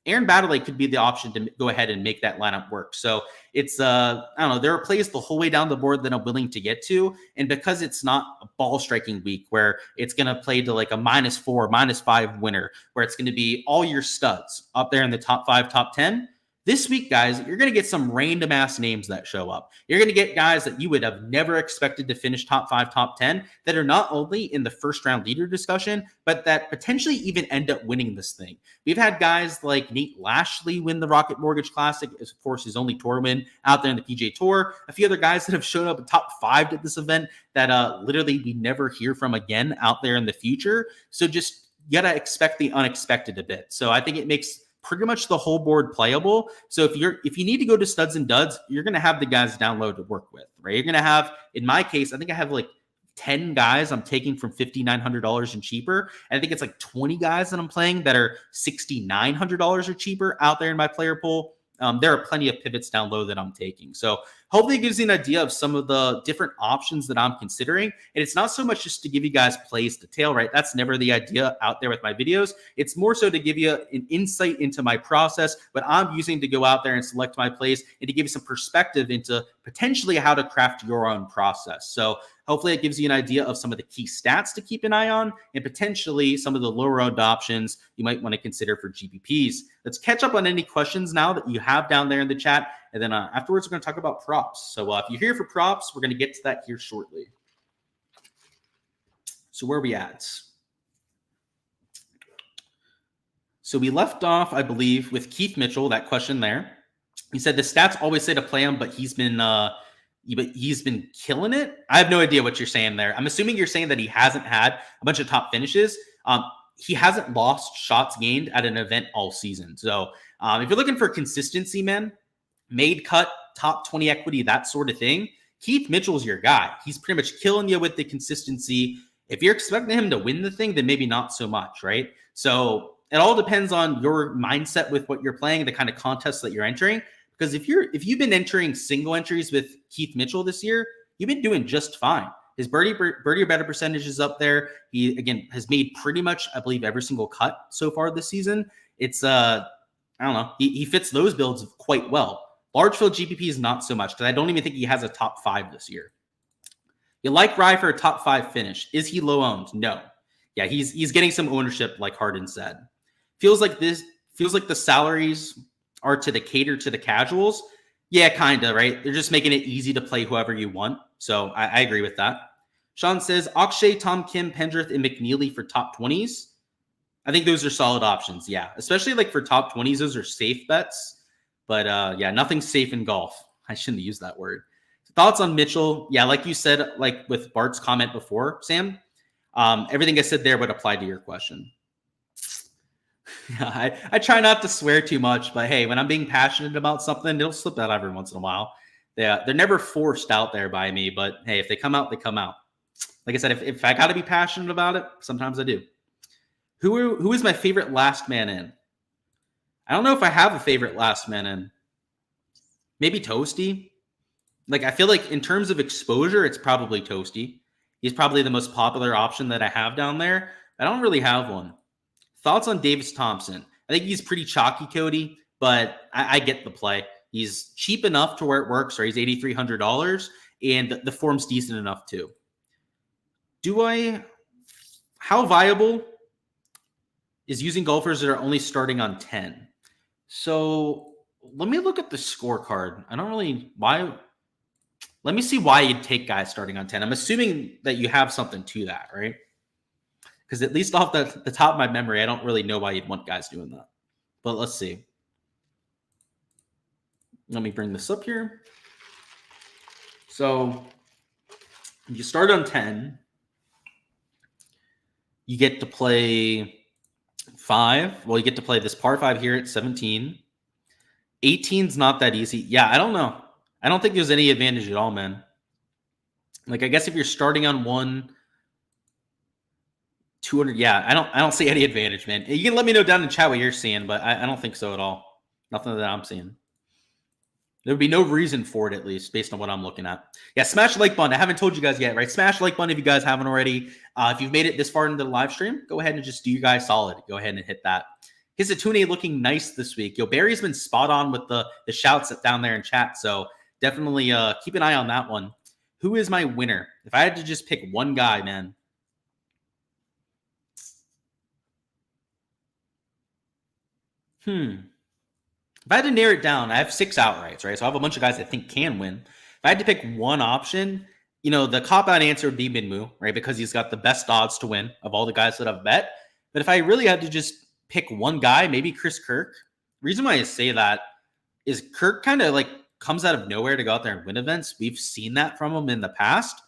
Aaron Baddeley could be the option to go ahead and make that lineup work. So it's, I don't know, there are plays the whole way down the board that I'm willing to get to. And because it's not a ball striking week where it's going to play to like a -4, -5 winner, where it's going to be all your studs up there in the top 5, top 10, this week, guys, you're going to get some random ass names that show up. You're going to get guys that you would have never expected to finish top 5, top 10 that are not only in the first round leader discussion, but that potentially even end up winning this thing. We've had guys like Nate Lashley win the Rocket Mortgage Classic, of course, his only tour win out there in the PGA Tour. A few other guys that have shown up in top 5 at this event that literally we never hear from again out there in the future. So just you got to expect the unexpected a bit. So I think it makes pretty much the whole board playable. So if you need to go to studs and duds, you're going to have the guys download to work with, right? You're going to have, in my case, I think I have like 10 guys I'm taking from $5,900 and cheaper. And I think it's like 20 guys that I'm playing that are $6,900 or cheaper out there in my player pool. There are plenty of pivots down low that I'm taking. So hopefully it gives you an idea of some of the different options that I'm considering. And it's not so much just to give you guys plays to tail, right? That's never the idea out there with my videos. It's more so to give you an insight into my process, what I'm using to go out there and select my plays and to give you some perspective into potentially how to craft your own process. So hopefully it gives you an idea of some of the key stats to keep an eye on and potentially some of the lower owned options you might want to consider for GPPs. Let's catch up on any questions now that you have down there in the chat. And then afterwards, we're going to talk about props. So if you're here for props, we're going to get to that here shortly. So where are we at? So we left off, I believe, with Keith Mitchell, that question there. He said the stats always say to play him, but he's been killing it. I have no idea what you're saying there. I'm assuming you're saying that he hasn't had a bunch of top finishes. He hasn't lost shots gained at an event all season. So if you're looking for consistency, man, made cut, top 20 equity, that sort of thing, Keith Mitchell's your guy. He's pretty much killing you with the consistency. If you're expecting him to win the thing, then maybe not so much, right? So it all depends on your mindset with what you're playing, the kind of contests that you're entering. Because if you've been entering single entries with Keith Mitchell this year, you've been doing just fine. His birdie or better percentage is up there. He, again, has made pretty much, I believe, every single cut so far this season. It's, I don't know, he fits those builds quite well. Large field GPP is not so much because I don't even think he has a top 5 this year. You like Rye for a top 5 finish. Is he low owned? No. Yeah, he's getting some ownership, like Harden said. Feels like the salaries are to cater to the casuals. Yeah, kind of, right? They're just making it easy to play whoever you want. So I agree with that. Sean says, Akshay, Tom Kim, Pendrith, and McNeely for top 20s. I think those are solid options, yeah. Especially like for top 20s, those are safe bets. But yeah, nothing's safe in golf. I shouldn't have used that word. Thoughts on Mitchell? Yeah, like you said, like with Bart's comment before, Sam, everything I said there would apply to your question. Yeah, I try not to swear too much, but hey, when I'm being passionate about something, it'll slip out every once in a while. They're never forced out there by me, but hey, if they come out, they come out. Like I said, if I got to be passionate about it, sometimes I do. Who is my favorite last man in? I don't know if I have a favorite last man in. Maybe Toasty. Like, I feel like in terms of exposure, it's probably Toasty. He's probably the most popular option that I have down there. I don't really have one. Thoughts on Davis Thompson? I think he's pretty chalky, Cody, but I get the play. He's cheap enough to where it works, right? He's $8,300, and the form's decent enough too. How viable is using golfers that are only starting on 10? So let me look at the scorecard. Let me see why you'd take guys starting on 10. I'm assuming that you have something to that, right? Because at least off the top of my memory, I don't really know why you'd want guys doing that. But let's see. Let me bring this up here. So you start on 10. You get to play 5. Well, you get to play this par 5 here at 17. 18's not that easy. Yeah, I don't know. I don't think there's any advantage at all, man. Like, I guess if you're starting on 1, 200, yeah, I don't see any advantage, man. You can let me know down in chat what you're seeing, but I don't think so at all. Nothing that I'm seeing. There would be no reason for it, at least, based on what I'm looking at. Yeah, smash the like button. I haven't told you guys yet, right? Smash the like button if you guys haven't already. If you've made it this far into the live stream, go ahead and just do you guys solid. Go ahead and hit that. Hisatune looking nice this week. Yo, Barry's been spot on with the shouts down there in chat, so definitely keep an eye on that one. Who is my winner? If I had to just pick one guy, man. If I had to narrow it down, I have 6 outrights, right? So I have a bunch of guys I think can win. If I had to pick one option, the cop-out answer would be Minwoo, right? Because he's got the best odds to win of all the guys that I've bet. But if I really had to just pick one guy, maybe Chris Kirk. The reason why I say that is Kirk kind of like comes out of nowhere to go out there and win events. We've seen that from him in the past.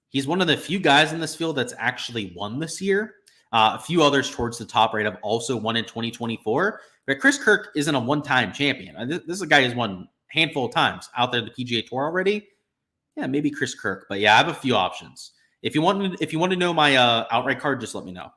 He's one of the few guys in this field that's actually won this year. A few others towards the top right have also won in 2024. But Chris Kirk isn't a one-time champion. This is a guy who's won a handful of times out there in the PGA Tour already. Yeah, maybe Chris Kirk. But yeah, I have a few options. If you want to know my outright card, just let me know.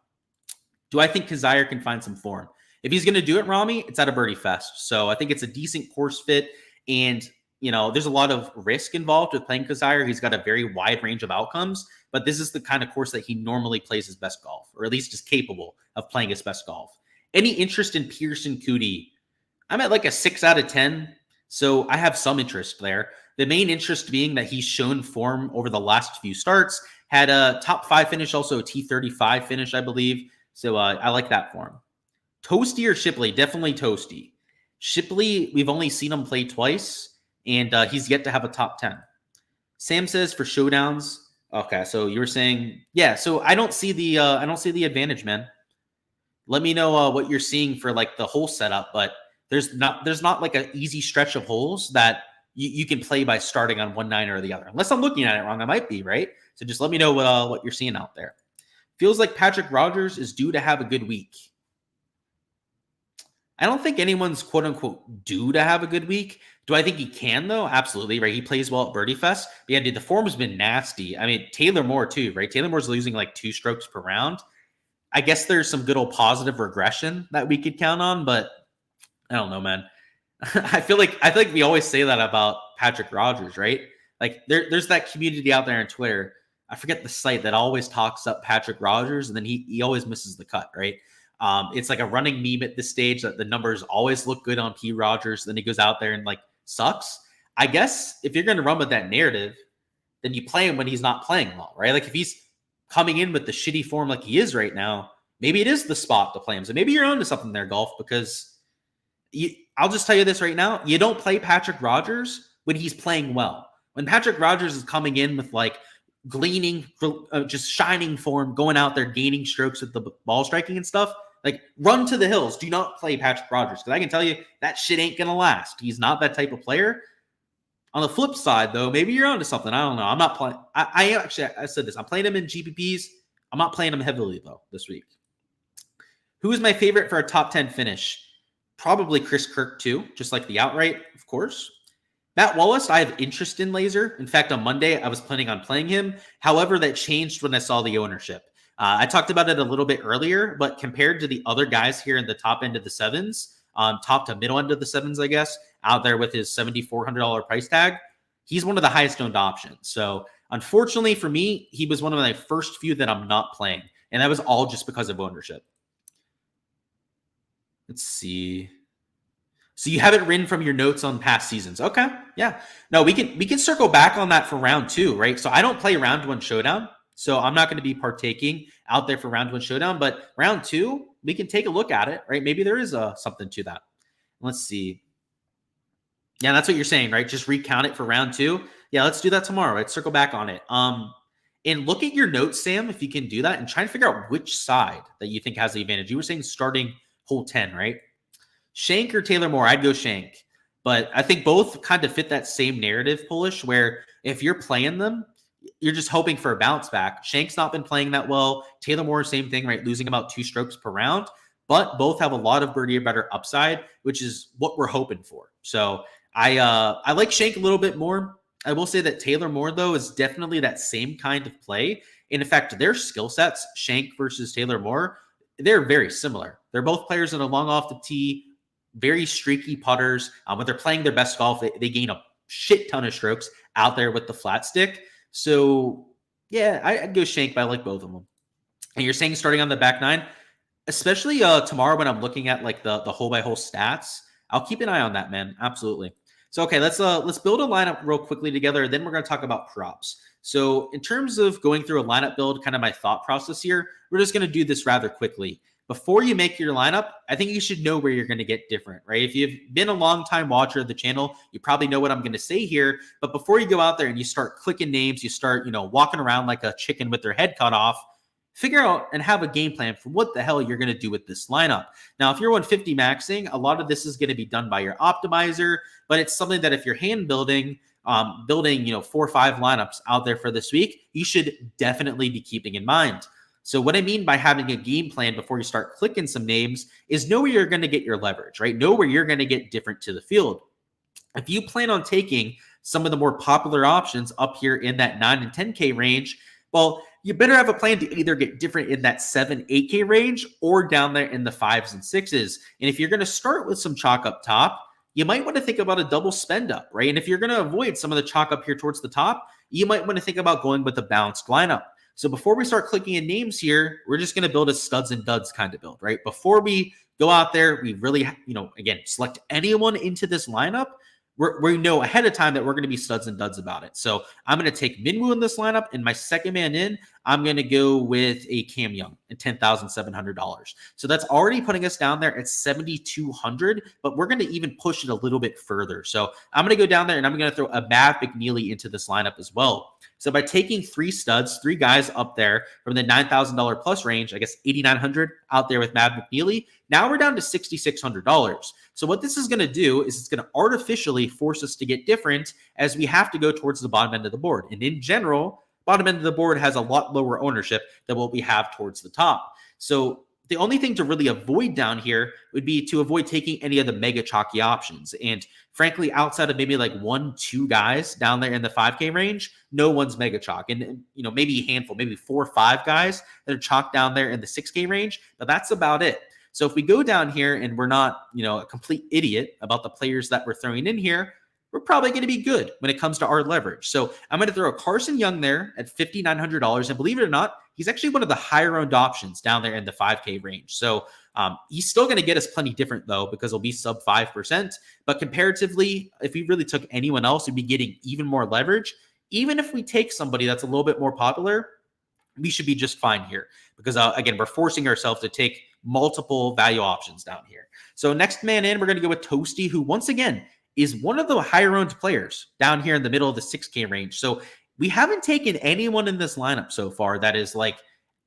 Do I think Kazire can find some form? If he's going to do it, Rami, it's at a birdie fest. So I think it's a decent course fit. And, there's a lot of risk involved with playing Kazire. He's got a very wide range of outcomes. But this is the kind of course that he normally plays his best golf, or at least is capable of playing his best golf. Any interest in Pearson Coody? I'm at like a 6 out of 10. So I have some interest there. The main interest being that he's shown form over the last few starts. Had a top 5 finish, also a T35 finish, I believe. So I like that for him. Toasty or Shipley? Definitely Toasty. Shipley, we've only seen him play twice, and he's yet to have a top 10. Sam says for showdowns. Okay, so you were saying, yeah. So I don't see the advantage, man. Let me know what you're seeing for like the whole setup, but there's not like an easy stretch of holes that you can play by starting on one 9 or the other. Unless I'm looking at it wrong, I might be, right? So just let me know what you're seeing out there. Feels like Patrick Rogers is due to have a good week. I don't think anyone's quote unquote due to have a good week. Do I think he can though? Absolutely, right? He plays well at Birdie Fest. But yeah, dude, the form has been nasty. I mean, Taylor Moore too, right? Taylor Moore's losing like 2 strokes per round. I guess there's some good old positive regression that we could count on, but I don't know, man. I feel like we always say that about Patrick Rogers, right? Like there's that community out there on Twitter. I forget the site that always talks up Patrick Rogers, and then he always misses the cut, right? It's like a running meme at this stage that the numbers always look good on P. Rogers. Then he goes out there and like sucks. I guess if you're going to run with that narrative, then you play him when he's not playing well, right? Like if he's coming in with the shitty form like he is right now, maybe it is the spot to play him. So maybe you're onto something there, Golf, because I'll just tell you this right now. You don't play Patrick Rogers when he's playing well. When Patrick Rogers is coming in with like gleaning, just shining form, going out there, gaining strokes with the ball striking and stuff, like run to the hills. Do not play Patrick Rogers, because I can tell you that shit ain't going to last. He's not that type of player. On the flip side, though, maybe you're onto something. I don't know. I'm not playing. I said this. I'm playing him in GPPs. I'm not playing him heavily, though, this week. Who is my favorite for a top 10 finish? Probably Chris Kirk, too, just like the outright, of course. Matt Wallace, I have interest in Laser. In fact, on Monday, I was planning on playing him. However, that changed when I saw the ownership. I talked about it a little bit earlier, but compared to the other guys here in the top end of the 7s, top to middle end of the 7s, I guess, out there with his $7,400 price tag, he's one of the highest owned options. So unfortunately for me, he was one of my first few that I'm not playing. And that was all just because of ownership. Let's see. So you have it written from your notes on past seasons. Okay. Yeah. No, we can circle back on that for round 2, right? So I don't play round 1 showdown. So I'm not going to be partaking out there for round 1 showdown, but round 2, we can take a look at it, right? Maybe there is something to that. Let's see. Yeah, that's what you're saying, right? Just recount it for round 2. Yeah, let's do that tomorrow, right? Circle back on it. And look at your notes, Sam, if you can do that, and try and figure out which side that you think has the advantage. You were saying starting hole 10, right? Shank or Taylor Moore? I'd go Shank. But I think both kind of fit that same narrative, Polish, where if you're playing them, you're just hoping for a bounce back. Shank's not been playing that well. Taylor Moore, same thing, right? Losing about 2 strokes per round, but both have a lot of birdie or better upside, which is what we're hoping for. So I like Shank a little bit more. I will say that Taylor Moore, though, is definitely that same kind of play. And in fact, their skill sets, Shank versus Taylor Moore, they're very similar. They're both players that are long off the tee, very streaky putters. When they're playing their best golf, they gain a shit ton of strokes out there with the flat stick. So, yeah, I'd go Shank, but I like both of them. And you're saying starting on the back nine, especially tomorrow when I'm looking at like the hole by hole stats, I'll keep an eye on that, man. Absolutely. So, okay, let's build a lineup real quickly together. Then we're going to talk about props. So in terms of going through a lineup build, kind of my thought process here, we're just going to do this rather quickly. Before you make your lineup, I think you should know where you're going to get different, right? If you've been a long time watcher of the channel, you probably know what I'm going to say here. But before you go out there and you start clicking names, you start, walking around like a chicken with their head cut off, figure out and have a game plan for what the hell you're going to do with this lineup. Now, if you're 150 maxing, a lot of this is going to be done by your optimizer, but it's something that if you're hand building, 4 or 5 lineups out there for this week, you should definitely be keeping in mind. So what I mean by having a game plan before you start clicking some names is know where you're going to get your leverage, right? Know where you're going to get different to the field. If you plan on taking some of the more popular options up here in that 9 and 10K range, well, you better have a plan to either get different in that 7, 8K range or down there in the 5s and 6s. And if you're going to start with some chalk up top, you might want to think about a double spend up, right? And if you're going to avoid some of the chalk up here towards the top, you might want to think about going with a balanced lineup. So before we start clicking in names here, we're just going to build a studs and duds kind of build, right? Before we go out there, we really, again, select anyone into this lineup. We know ahead of time that we're going to be studs and duds about it. So I'm going to take Minwoo in this lineup, and my second man in, I'm going to go with a Cam Young at $10,700. So that's already putting us down there at $7,200, but we're going to even push it a little bit further. So I'm going to go down there, and I'm going to throw a Mav McNeely into this lineup as well. So by taking 3 studs, 3 guys up there from the $9,000 plus range, I guess $8,900 out there with Mav McNeely, now we're down to $6,600. So what this is going to do is it's going to artificially force us to get different as we have to go towards the bottom end of the board. And in general, bottom end of the board has a lot lower ownership than what we have towards the top. So the only thing to really avoid down here would be to avoid taking any of the mega chalky options. And frankly, outside of maybe like 1, 2 guys down there in the 5K range, no one's mega chalk. And, maybe a handful, maybe 4 or 5 guys that are chalk down there in the 6K range, but that's about it. So if we go down here and we're not, a complete idiot about the players that we're throwing in here, we're probably going to be good when it comes to our leverage. So I'm going to throw a Carson Young there at $5,900. And believe it or not, he's actually one of the higher owned options down there in the 5K range. So he's still going to get us plenty different, though, because he'll be sub 5%. But comparatively, if we really took anyone else, we'd be getting even more leverage. Even if we take somebody that's a little bit more popular, we should be just fine here. Because, again, we're forcing ourselves to take multiple value options down here. So next man in, we're going to go with Toasty, who once again is one of the higher owned players down here in the middle of the 6K range. So we haven't taken anyone in this lineup so far that is like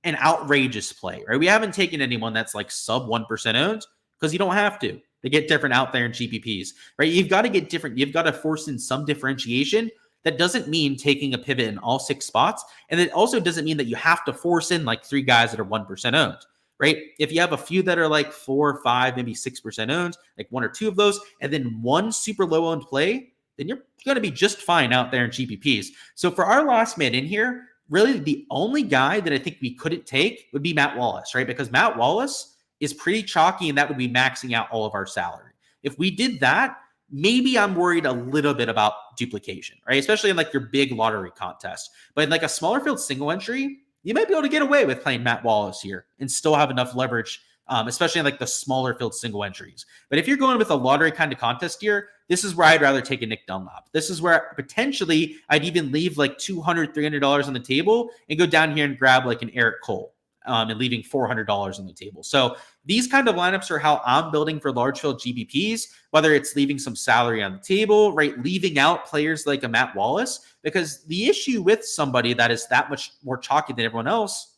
an outrageous play, right? We haven't taken anyone that's like sub 1% owned because you don't have to. They get different out there in GPPs, right? You've got to get different. You've got to force in some differentiation. That doesn't mean taking a pivot in all 6 spots. And it also doesn't mean that you have to force in like 3 guys that are 1% owned. Right? If you have a few that are like 4, 5, maybe 6% owned, like 1 or 2 of those, and then 1 super low owned play, then you're going to be just fine out there in GPPs. So for our last man in here, really the only guy that I think we couldn't take would be Matt Wallace, right? Because Matt Wallace is pretty chalky, and that would be maxing out all of our salary. If we did that, maybe I'm worried a little bit about duplication, right? Especially in like your big lottery contest. But in like a smaller field single entry, you might be able to get away with playing Matt Wallace here and still have enough leverage, especially in like the smaller field single entries. But if you're going with a lottery kind of contest here, this is where I'd rather take a Nick Dunlap. This is where potentially I'd even leave like $200, $300 on the table and go down here and grab like an Eric Cole and leaving $400 on the table. So these kind of lineups are how I'm building for large field GPPs, whether it's leaving some salary on the table, right? Leaving out players like a Matt Wallace, because the issue with somebody that is that much more chalky than everyone else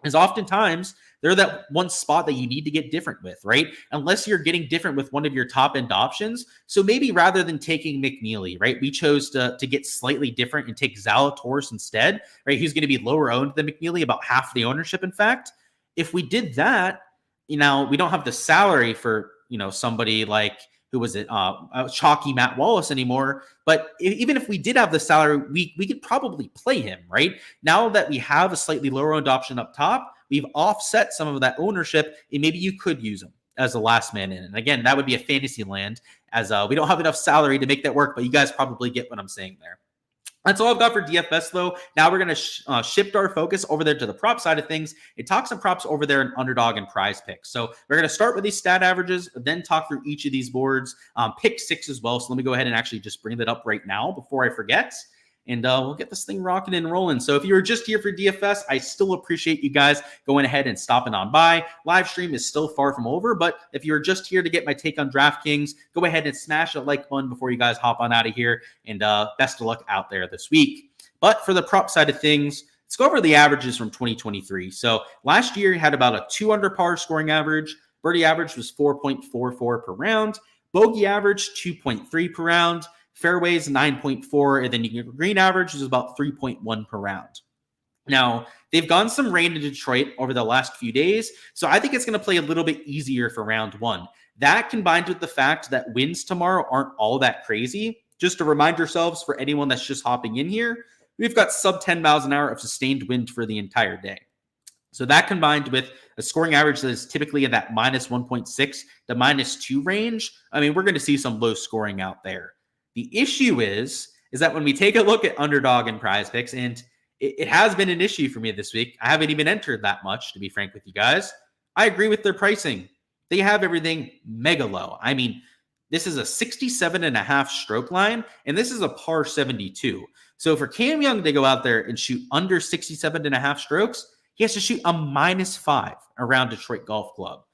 is oftentimes They're that one spot that you need to get different with, right? Unless you're getting different with one of your top end options. So maybe rather than taking McNeely, right, we chose to get slightly different and take Zalatoris instead, right? He's going to be lower owned than McNeely, about half the ownership, in fact. If we did that, we don't have the salary for, somebody like, who was it, chalky Matt Wallace anymore. But even if we did have the salary, we could probably play him, right? Now that we have a slightly lower owned option up top, we've offset some of that ownership, and maybe you could use him as the last man in. And again, that would be a fantasy land, as we don't have enough salary to make that work, but you guys probably get what I'm saying there. That's all I've got for DFS, though. Now we're going to shift our focus over there to the prop side of things and talk some props over there in Underdog and Prize Picks. So we're going to start with these stat averages, then talk through each of these boards, pick six as well. So let me go ahead and actually just bring that up right now before I forget. And we'll get this thing rocking and rolling. So if you were just here for DFS, I still appreciate you guys going ahead and stopping on by. Live stream is still far from over, but if you're just here to get my take on Draftkings, go ahead and smash a like button before you guys hop on out of here. And best of luck out there this week. But for the prop side of things, let's go over the averages from 2023. So last year, you had about a 2 under par scoring average. Birdie average was 4.44 per round. Bogey average, 2.3 per round. Fairways 9.4, and then your green average is about 3.1 per round. Now, they've gone some rain in Detroit over the last few days, so I think it's going to play a little bit easier for round one. That combined with the fact that winds tomorrow aren't all that crazy. Just to remind yourselves, for anyone that's just hopping in here, we've got sub 10 miles an hour of sustained wind for the entire day. So that combined with a scoring average that is typically in that minus 1.6 to minus 2 range, I mean, we're going to see some low scoring out there. The issue is that when we take a look at Underdog and Prize Picks, and it has been an issue for me this week. I haven't even entered that much, to be frank with you guys. I agree with their pricing. They have everything mega low. I mean, this is a 67.5 stroke line, and this is a par 72. So for Cam Young to go out there and shoot under 67.5 strokes, he has to shoot a -5 around Detroit Golf Club.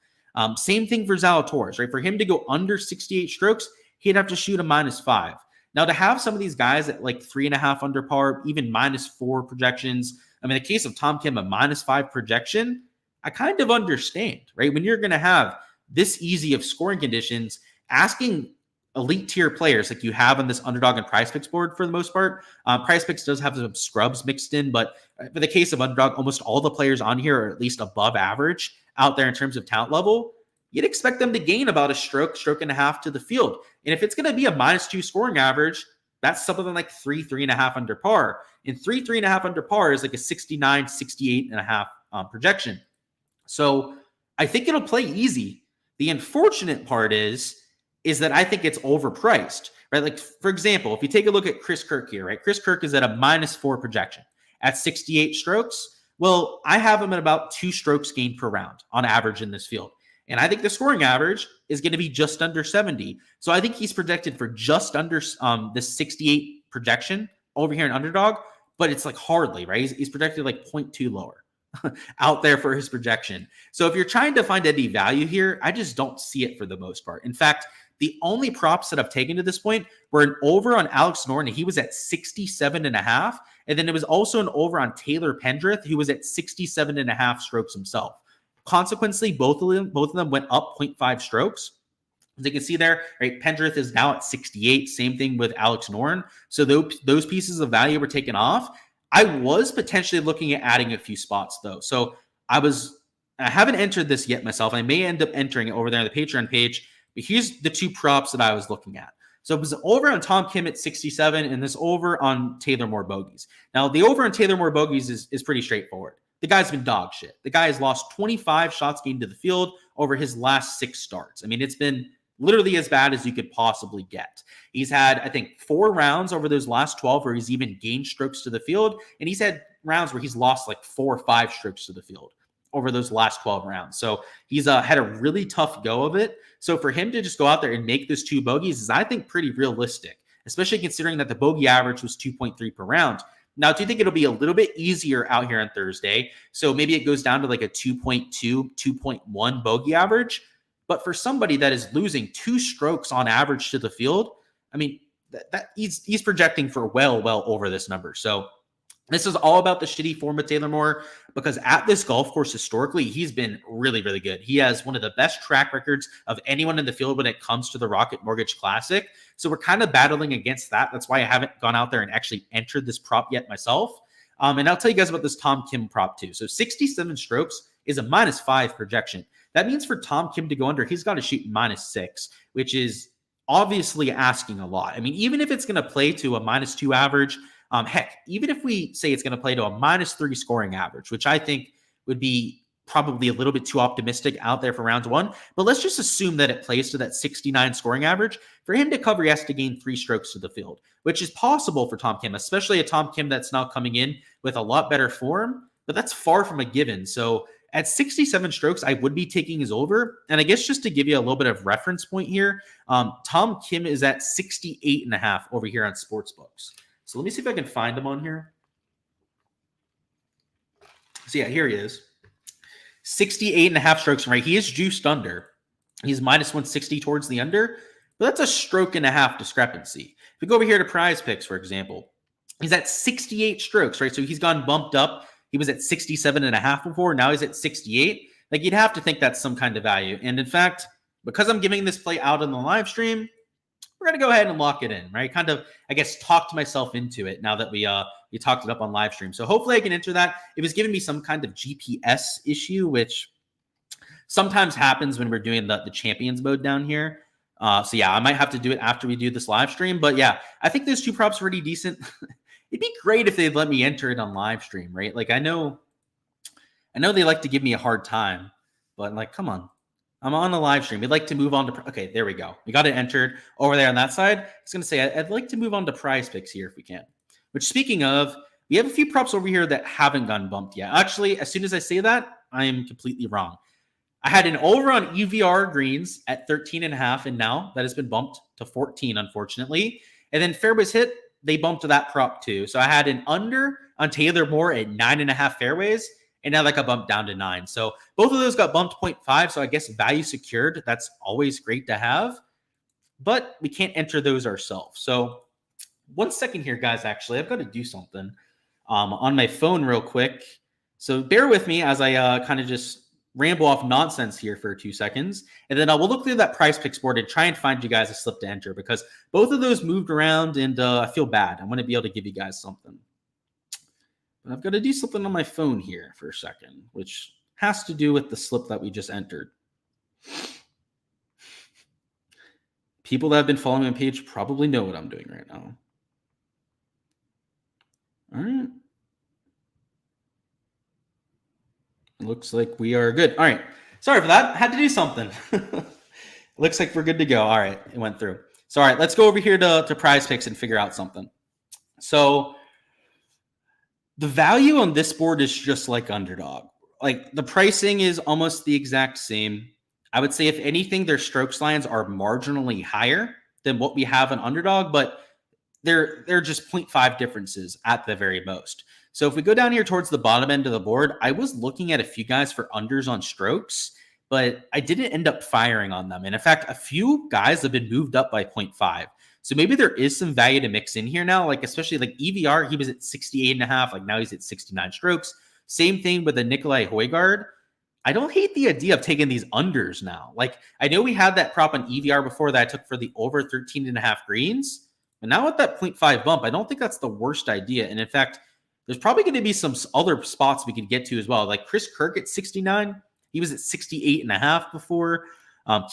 Same thing for Zalatoris, right? For him to go under 68 strokes, he'd have to shoot a -5. Now, to have some of these guys at like 3.5 under par, even -4 projections. I mean, in the case of Tom Kim, a -5 projection, I kind of understand, right? When you're going to have this easy of scoring conditions, asking elite tier players like you have on this Underdog and Prize Picks board for the most part. Prize Picks does have some scrubs mixed in, but for the case of Underdog, almost all the players on here are at least above average out there in terms of talent level. You'd expect them to gain about a stroke and a half to the field. And if it's going to be a -2 scoring average, that's something like 3.5 under par. And 3.5 under par is like a 69, 68.5 projection. So I think it'll play easy. The unfortunate part is that I think it's overpriced, right? Like, for example, if you take a look at Chris Kirk here, right? Chris Kirk is at a -4 projection at 68 strokes. Well, I have him at about 2 strokes gained per round on average in this field. And I think the scoring average is going to be just under 70. So I think he's projected for just under the 68 projection over here in Underdog, but it's like hardly, right? He's projected like 0.2 lower out there for his projection. So if you're trying to find any value here, I just don't see it for the most part. In fact, the only props that I've taken to this point were an over on Alex Norton. He was at 67.5. And then it was also an over on Taylor Pendrith, who was at 67.5 strokes himself. Consequently, both of them went up 0.5 strokes. As you can see there, right, Pendrith is now at 68. Same thing with Alex Noren. So those pieces of value were taken off. I was potentially looking at adding a few spots, though. So I haven't entered this yet myself. I may end up entering it over there on the Patreon page. But here's the 2 props that I was looking at. So it was over on Tom Kim at 67 and this over on Taylor Moore bogeys. Now, the over on Taylor Moore bogeys is pretty straightforward. The guy's been dog shit. The guy has lost 25 shots gained to the field over his last 6 starts. I mean, it's been literally as bad as you could possibly get. He's had, I think, 4 rounds over those last 12 where he's even gained strokes to the field. And he's had rounds where he's lost like 4 or 5 strokes to the field over those last 12 rounds. So he's had a really tough go of it. So for him to just go out there and make those 2 bogeys is, I think, pretty realistic, especially considering that the bogey average was 2.3 per round. Now, do you think it'll be a little bit easier out here on Thursday? So maybe it goes down to like a 2.2, 2.1 bogey average. But for somebody that is losing 2 strokes on average to the field, I mean, that he's projecting for well over this number. So This is all about the shitty form of Taylor Moore, because at this golf course, historically, he's been really, really good. He has one of the best track records of anyone in the field when it comes to the Rocket Mortgage Classic. So we're kind of battling against that. That's why I haven't gone out there and actually entered this prop yet myself. And I'll tell you guys about this Tom Kim prop too. So 67 strokes is a -5 projection. That means for Tom Kim to go under, he's got to shoot -6, which is obviously asking a lot. I mean, even if it's going to play to a -2 average, heck, even if we say it's going to play to a -3 scoring average, which I think would be probably a little bit too optimistic out there for round one, but let's just assume that it plays to that 69 scoring average. For him to cover, he has to gain 3 strokes to the field, which is possible for Tom Kim, especially a Tom Kim that's now coming in with a lot better form, but that's far from a given. So at 67 strokes, I would be taking his over. And I guess just to give you a little bit of reference point here, Tom Kim is at 68.5 over here on Sportsbooks. So let me see if I can find him on here. So yeah, here he is. 68.5 strokes, right? He is juiced under. He's -160 towards the under, but that's a stroke and a half discrepancy. If we go over here to Prize Picks, for example, he's at 68 strokes, right? So he's gone bumped up. He was at 67.5 before. Now he's at 68. Like, you'd have to think that's some kind of value. And in fact, because I'm giving this play out on the live stream, we're going to go ahead and lock it in, right? Kind of, I guess, talked myself into it now that we talked it up on live stream. So hopefully I can enter that. It was giving me some kind of GPS issue, which sometimes happens when we're doing the champions mode down here. So yeah, I might have to do it after we do this live stream. But yeah, I think those 2 props are pretty decent. It'd be great if they'd let me enter it on live stream, right? Like, I know they like to give me a hard time, but like, come on. I'm on the live stream. We'd like to move on to, okay, there we go. We got it entered over there on that side. I was going to say, I'd like to move on to Prize Picks here if we can. Which, speaking of, we have a few props over here that haven't gotten bumped yet. Actually, as soon as I say that, I am completely wrong. I had an over on EVR greens at 13.5, and now that has been bumped to 14, unfortunately. And then fairways hit, they bumped to that prop too. So I had an under on Taylor Moore at 9.5 fairways, and now that got bumped down to 9. So both of those got bumped 0.5. So I guess value secured. That's always great to have, but we can't enter those ourselves. So 1 second here, guys. Actually, I've got to do something on my phone real quick. So bear with me as I kind of just ramble off nonsense here for 2 seconds. And then we'll look through that Prize Picks board and try and find you guys a slip to enter, because both of those moved around and I feel bad. I want to be able to give you guys something. But I've got to do something on my phone here for a second, which has to do with the slip that we just entered. People that have been following my page probably know what I'm doing right now. All right. Looks like we are good. All right. Sorry for that. Had to do something. Looks like we're good to go. All right. It went through. So, all right. Let's go over here to Prize Picks and figure out something. So, the value on this board is just like Underdog. Like, the pricing is almost the exact same. I would say, if anything, their strokes lines are marginally higher than what we have on Underdog, but they're just 0.5 differences at the very most. So if we go down here towards the bottom end of the board, I was looking at a few guys for unders on strokes, but I didn't end up firing on them. And in fact, a few guys have been moved up by 0.5. So maybe there is some value to mix in here now, like especially like EVR, he was at 68.5, like now he's at 69 strokes. Same thing with the Nikolai Højgaard. I don't hate the idea of taking these unders now. Like, I know we had that prop on EVR before that I took for the over 13.5 greens, but now with that 0.5 bump, I don't think that's the worst idea. And in fact, there's probably going to be some other spots we could get to as well. Like Chris Kirk at 69, he was at 68.5 before.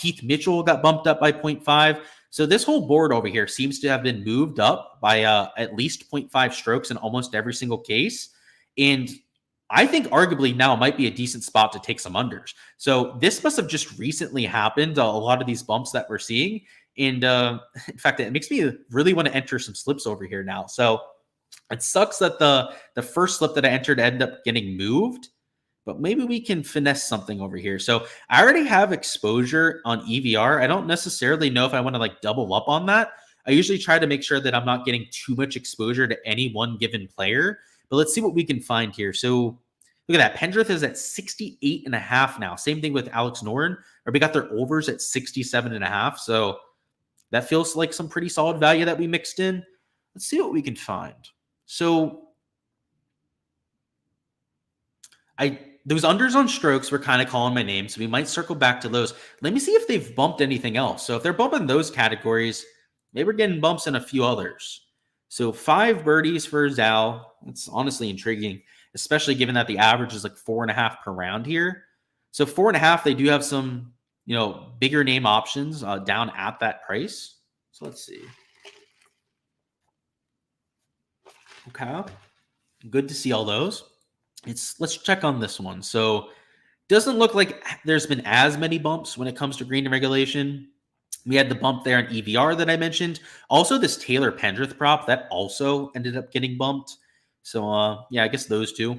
Keith Mitchell got bumped up by 0.5. So this whole board over here seems to have been moved up by at least 0.5 strokes in almost every single case. And I think arguably now might be a decent spot to take some unders. So this must have just recently happened, a lot of these bumps that we're seeing. And in fact, it makes me really want to enter some slips over here now. So it sucks that the first slip that I entered ended up getting moved, but maybe we can finesse something over here. So I already have exposure on EVR. I don't necessarily know if I want to like double up on that. I usually try to make sure that I'm not getting too much exposure to any one given player, but let's see what we can find here. So look at that. Pendrith is at 68.5 now. Same thing with Alex Noren, or we got their overs at 67.5. So that feels like some pretty solid value that we mixed in. Let's see what we can find. So those unders on strokes were kind of calling my name, so we might circle back to those. Let me see if they've bumped anything else. So if they're bumping those categories, maybe we're getting bumps in a few others. So 5 birdies for Zal. It's honestly intriguing, especially given that the average is like 4.5 per round here. So 4.5, they do have some, bigger name options down at that price. So let's see. Okay. Good to see all those. Let's check on this one. So doesn't look like there's been as many bumps when it comes to green regulation. We had the bump there in EVR that I mentioned. Also, this Taylor Pendrith prop that also ended up getting bumped. So yeah, I guess those two.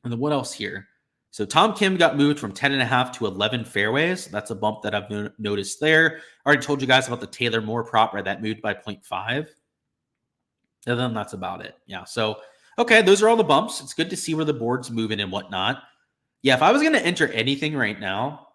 And then what else here? So Tom Kim got moved from 10.5 to 11 fairways. That's a bump that I've noticed there. I already told you guys about the Taylor Moore prop where that moved by 0.5. And then that's about it. Yeah. So, okay, those are all the bumps. It's good to see where the board's moving and whatnot. Yeah, if I was going to enter anything right now,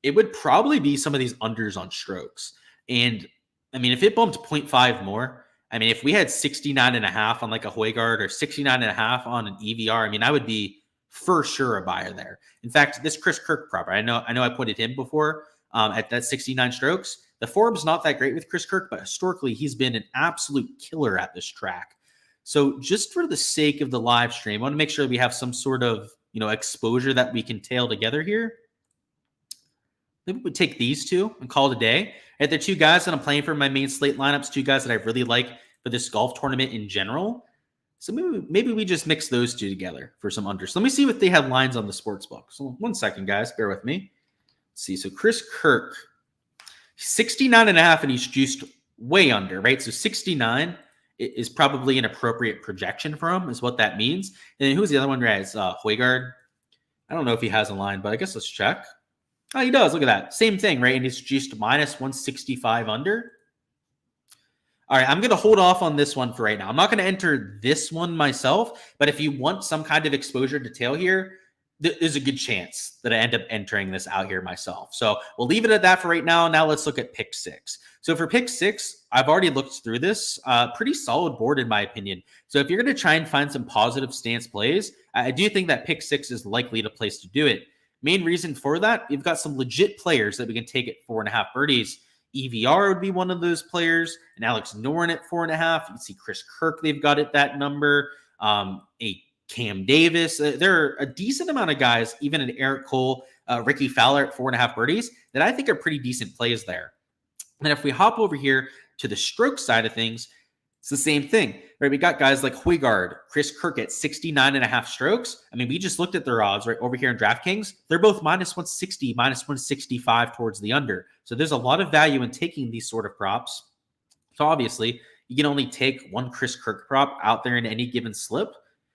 it would probably be some of these unders on strokes. And I mean, if it bumped 0.5 more, I mean, if we had 69.5 on like a Højgaard or 69.5 on an EVR, I mean, I would be for sure a buyer there. In fact, this Chris Kirk prop, I know I pointed him before at that 69 strokes. The form's not that great with Chris Kirk, but historically he's been an absolute killer at this track. So just for the sake of the live stream, I want to make sure we have some sort of, exposure that we can tail together here. Maybe we take these two and call it a day. Right, they're two guys that I'm playing for my main slate lineups, two guys that I really like for this golf tournament in general. So maybe we just mix those two together for some unders. Let me see what they have lines on the sports book. So 1 second, guys. Bear with me. Let's see. So Chris Kirk, 69.5, and he's juiced way under, right? So 69 is probably an appropriate projection for him, is what that means. And then who's the other one, guys? Højgaard. I don't know if he has a line, but I guess let's check. Oh, he does. Look at that. Same thing, right? And he's juiced minus 165 under. All right, I'm going to hold off on this one for right now. I'm not going to enter this one myself, but if you want some kind of exposure to tail here, there's a good chance that I end up entering this out here myself. So we'll leave it at that for right now. Now let's look at pick 6. So for pick 6, I've already looked through this. Pretty solid board in my opinion. So if you're going to try and find some positive stance plays, I do think that pick 6 is likely the place to do it. Main reason for that, you've got some legit players that we can take at 4.5 birdies. EVR would be one of those players, and Alex Noren at 4.5. You can see Chris Kirk, they've got at that number. A Cam Davis. There are a decent amount of guys, even an Eric Cole, Ricky Fowler at 4.5 birdies, that I think are pretty decent plays there. And if we hop over here to the stroke side of things, it's the same thing, right? We got guys like Højgaard, Chris Kirk at 69.5 strokes. I mean, we just looked at their odds right over here in Draftkings. They're both minus 160, minus 165 towards the under. So there's a lot of value in taking these sort of props. So obviously, you can only take one Chris Kirk prop out there in any given slip,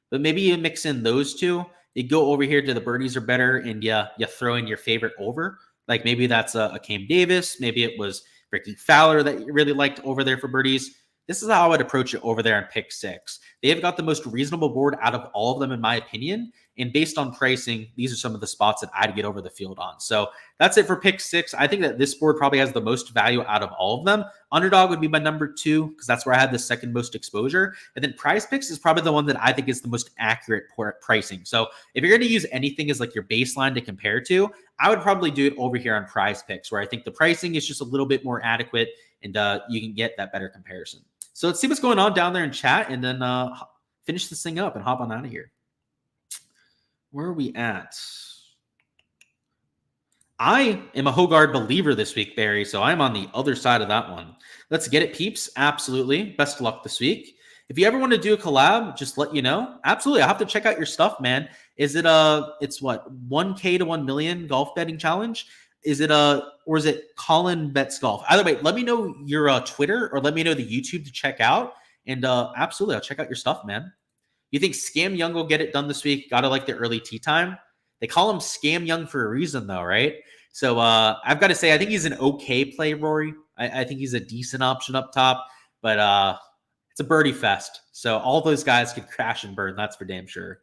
but maybe you mix in those two. You go over here to the birdies are better, and you throw in your favorite over. Like maybe that's a Cam Davis. Maybe it was Ricky Fowler that you really liked over there for birdies. This is how I would approach it over there in pick 6. They have got the most reasonable board out of all of them, in my opinion. And based on pricing, these are some of the spots that I'd get over the field on. So that's it for pick 6. I think that this board probably has the most value out of all of them. Underdog would be my number 2 because that's where I had the second most exposure. And then Prize Picks is probably the one that I think is the most accurate pricing. So if you're going to use anything as like your baseline to compare to, I would probably do it over here on Prize Picks, where I think the pricing is just a little bit more adequate and you can get that better comparison. So let's see what's going on down there in chat and then finish this thing up and hop on out of here. Where are we at? I am a Højgaard believer this week, Barry, so I'm on the other side of that one. Let's get it, peeps. Absolutely. Best of luck this week. If you ever want to do a collab, just let you know. Absolutely. I'll have to check out your stuff, man. Is it it's what, 1K to 1 million golf betting challenge? Is it or is it Colin Bets Golf? Either way, let me know your Twitter or let me know the YouTube to check out. And absolutely, I'll check out your stuff, man. You think Scam Young will get it done this week? Gotta like the early tee time. They call him Scam Young for a reason, though, right? So I've got to say, I think he's an okay play, Rory. I think he's a decent option up top, but it's a birdie fest. So all those guys could crash and burn. That's for damn sure.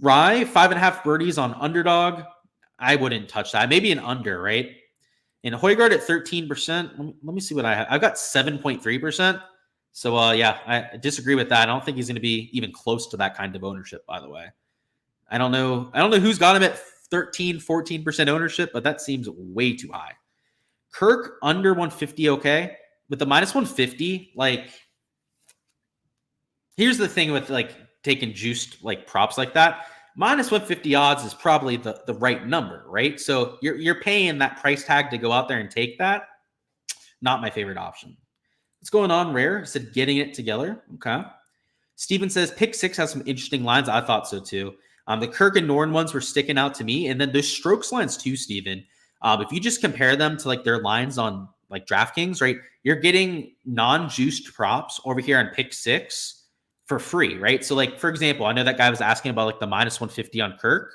Rye, 5.5 birdies on Underdog. I wouldn't touch that. Maybe an under, right? And Højgaard at 13%. Let me see what I have. I've got 7.3%. So, yeah, I disagree with that. I don't think he's going to be even close to that kind of ownership, by the way. I don't know who's got him at 13, 14% ownership, but that seems way too high. Kirk under 150, okay. With the minus 150, like, here's the thing with like taking juiced like props like that. Minus 150 odds is probably the right number, right? So you're paying that price tag to go out there and take that. Not my favorite option. What's going on, Rare? He said getting it together. Okay. Steven says pick 6 has some interesting lines. I thought so too. The Kirk and Norn ones were sticking out to me. And then there's strokes lines too, Steven. If you just compare them to like their lines on like DraftKings, right? You're getting non-juiced props over here on pick 6 for free, right? So like, for example, I know that guy was asking about like the minus 150 on Kirk.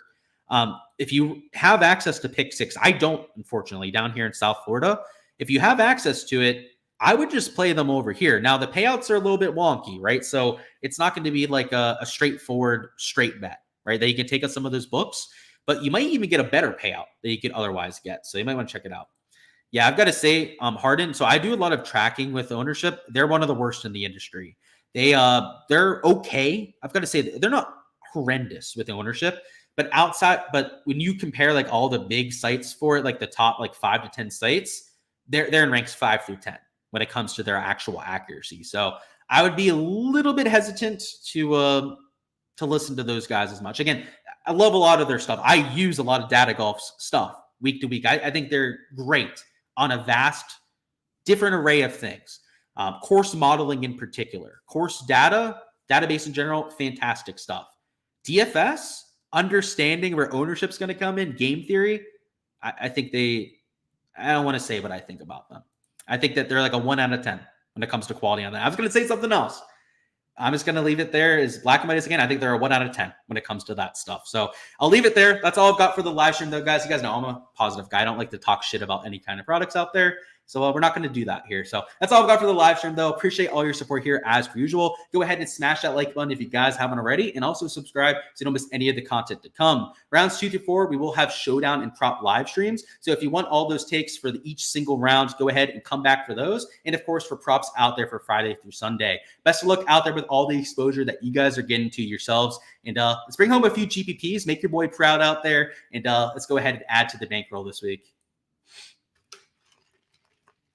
If you have access to pick 6, I don't, unfortunately, down here in South Florida. If you have access to it, I would just play them over here. Now, the payouts are a little bit wonky, right? So it's not going to be like a straightforward straight bet, right? That you can take on some of those books, but you might even get a better payout that you could otherwise get. So you might want to check it out. Yeah, I've got to say, Harden. So I do a lot of tracking with ownership. They're one of the worst in the industry. They're okay. I've got to say they're not horrendous with ownership, but when you compare like all the big sites for it, like the top like 5 to 10 sites, they're in ranks 5 through 10 when it comes to their actual accuracy. So I would be a little bit hesitant to listen to those guys as much. Again, I love a lot of their stuff. I use a lot of Data Golf's stuff week to week. I think they're great on a vast, different array of things. Course modeling in particular, course data, database in general, fantastic stuff. DFS, understanding where ownership's going to come in, game theory, I think I don't want to say what I think about them. I think that they're like a 1 out of 10 when it comes to quality on that. I was going to say something else. I'm just going to leave it there. Is black and white again? I think they're a 1 out of 10 when it comes to that stuff. So I'll leave it there. That's all I've got for the live stream, though, guys. You guys know I'm a positive guy. I don't like to talk shit about any kind of products out there. So we're not going to do that here. So that's all I've got for the live stream, though. Appreciate all your support here as per usual. Go ahead and smash that like button if you guys haven't already, and also subscribe so you don't miss any of the content to come. Rounds 2 through 4, we will have showdown and prop live streams. So if you want all those takes for each single round, go ahead and come back for those. And of course, for props out there for Friday through Sunday. Best of luck out there with all the exposure that you guys are getting to yourselves. And let's bring home a few GPPs. Make your boy proud out there. And let's go ahead and add to the bankroll this week.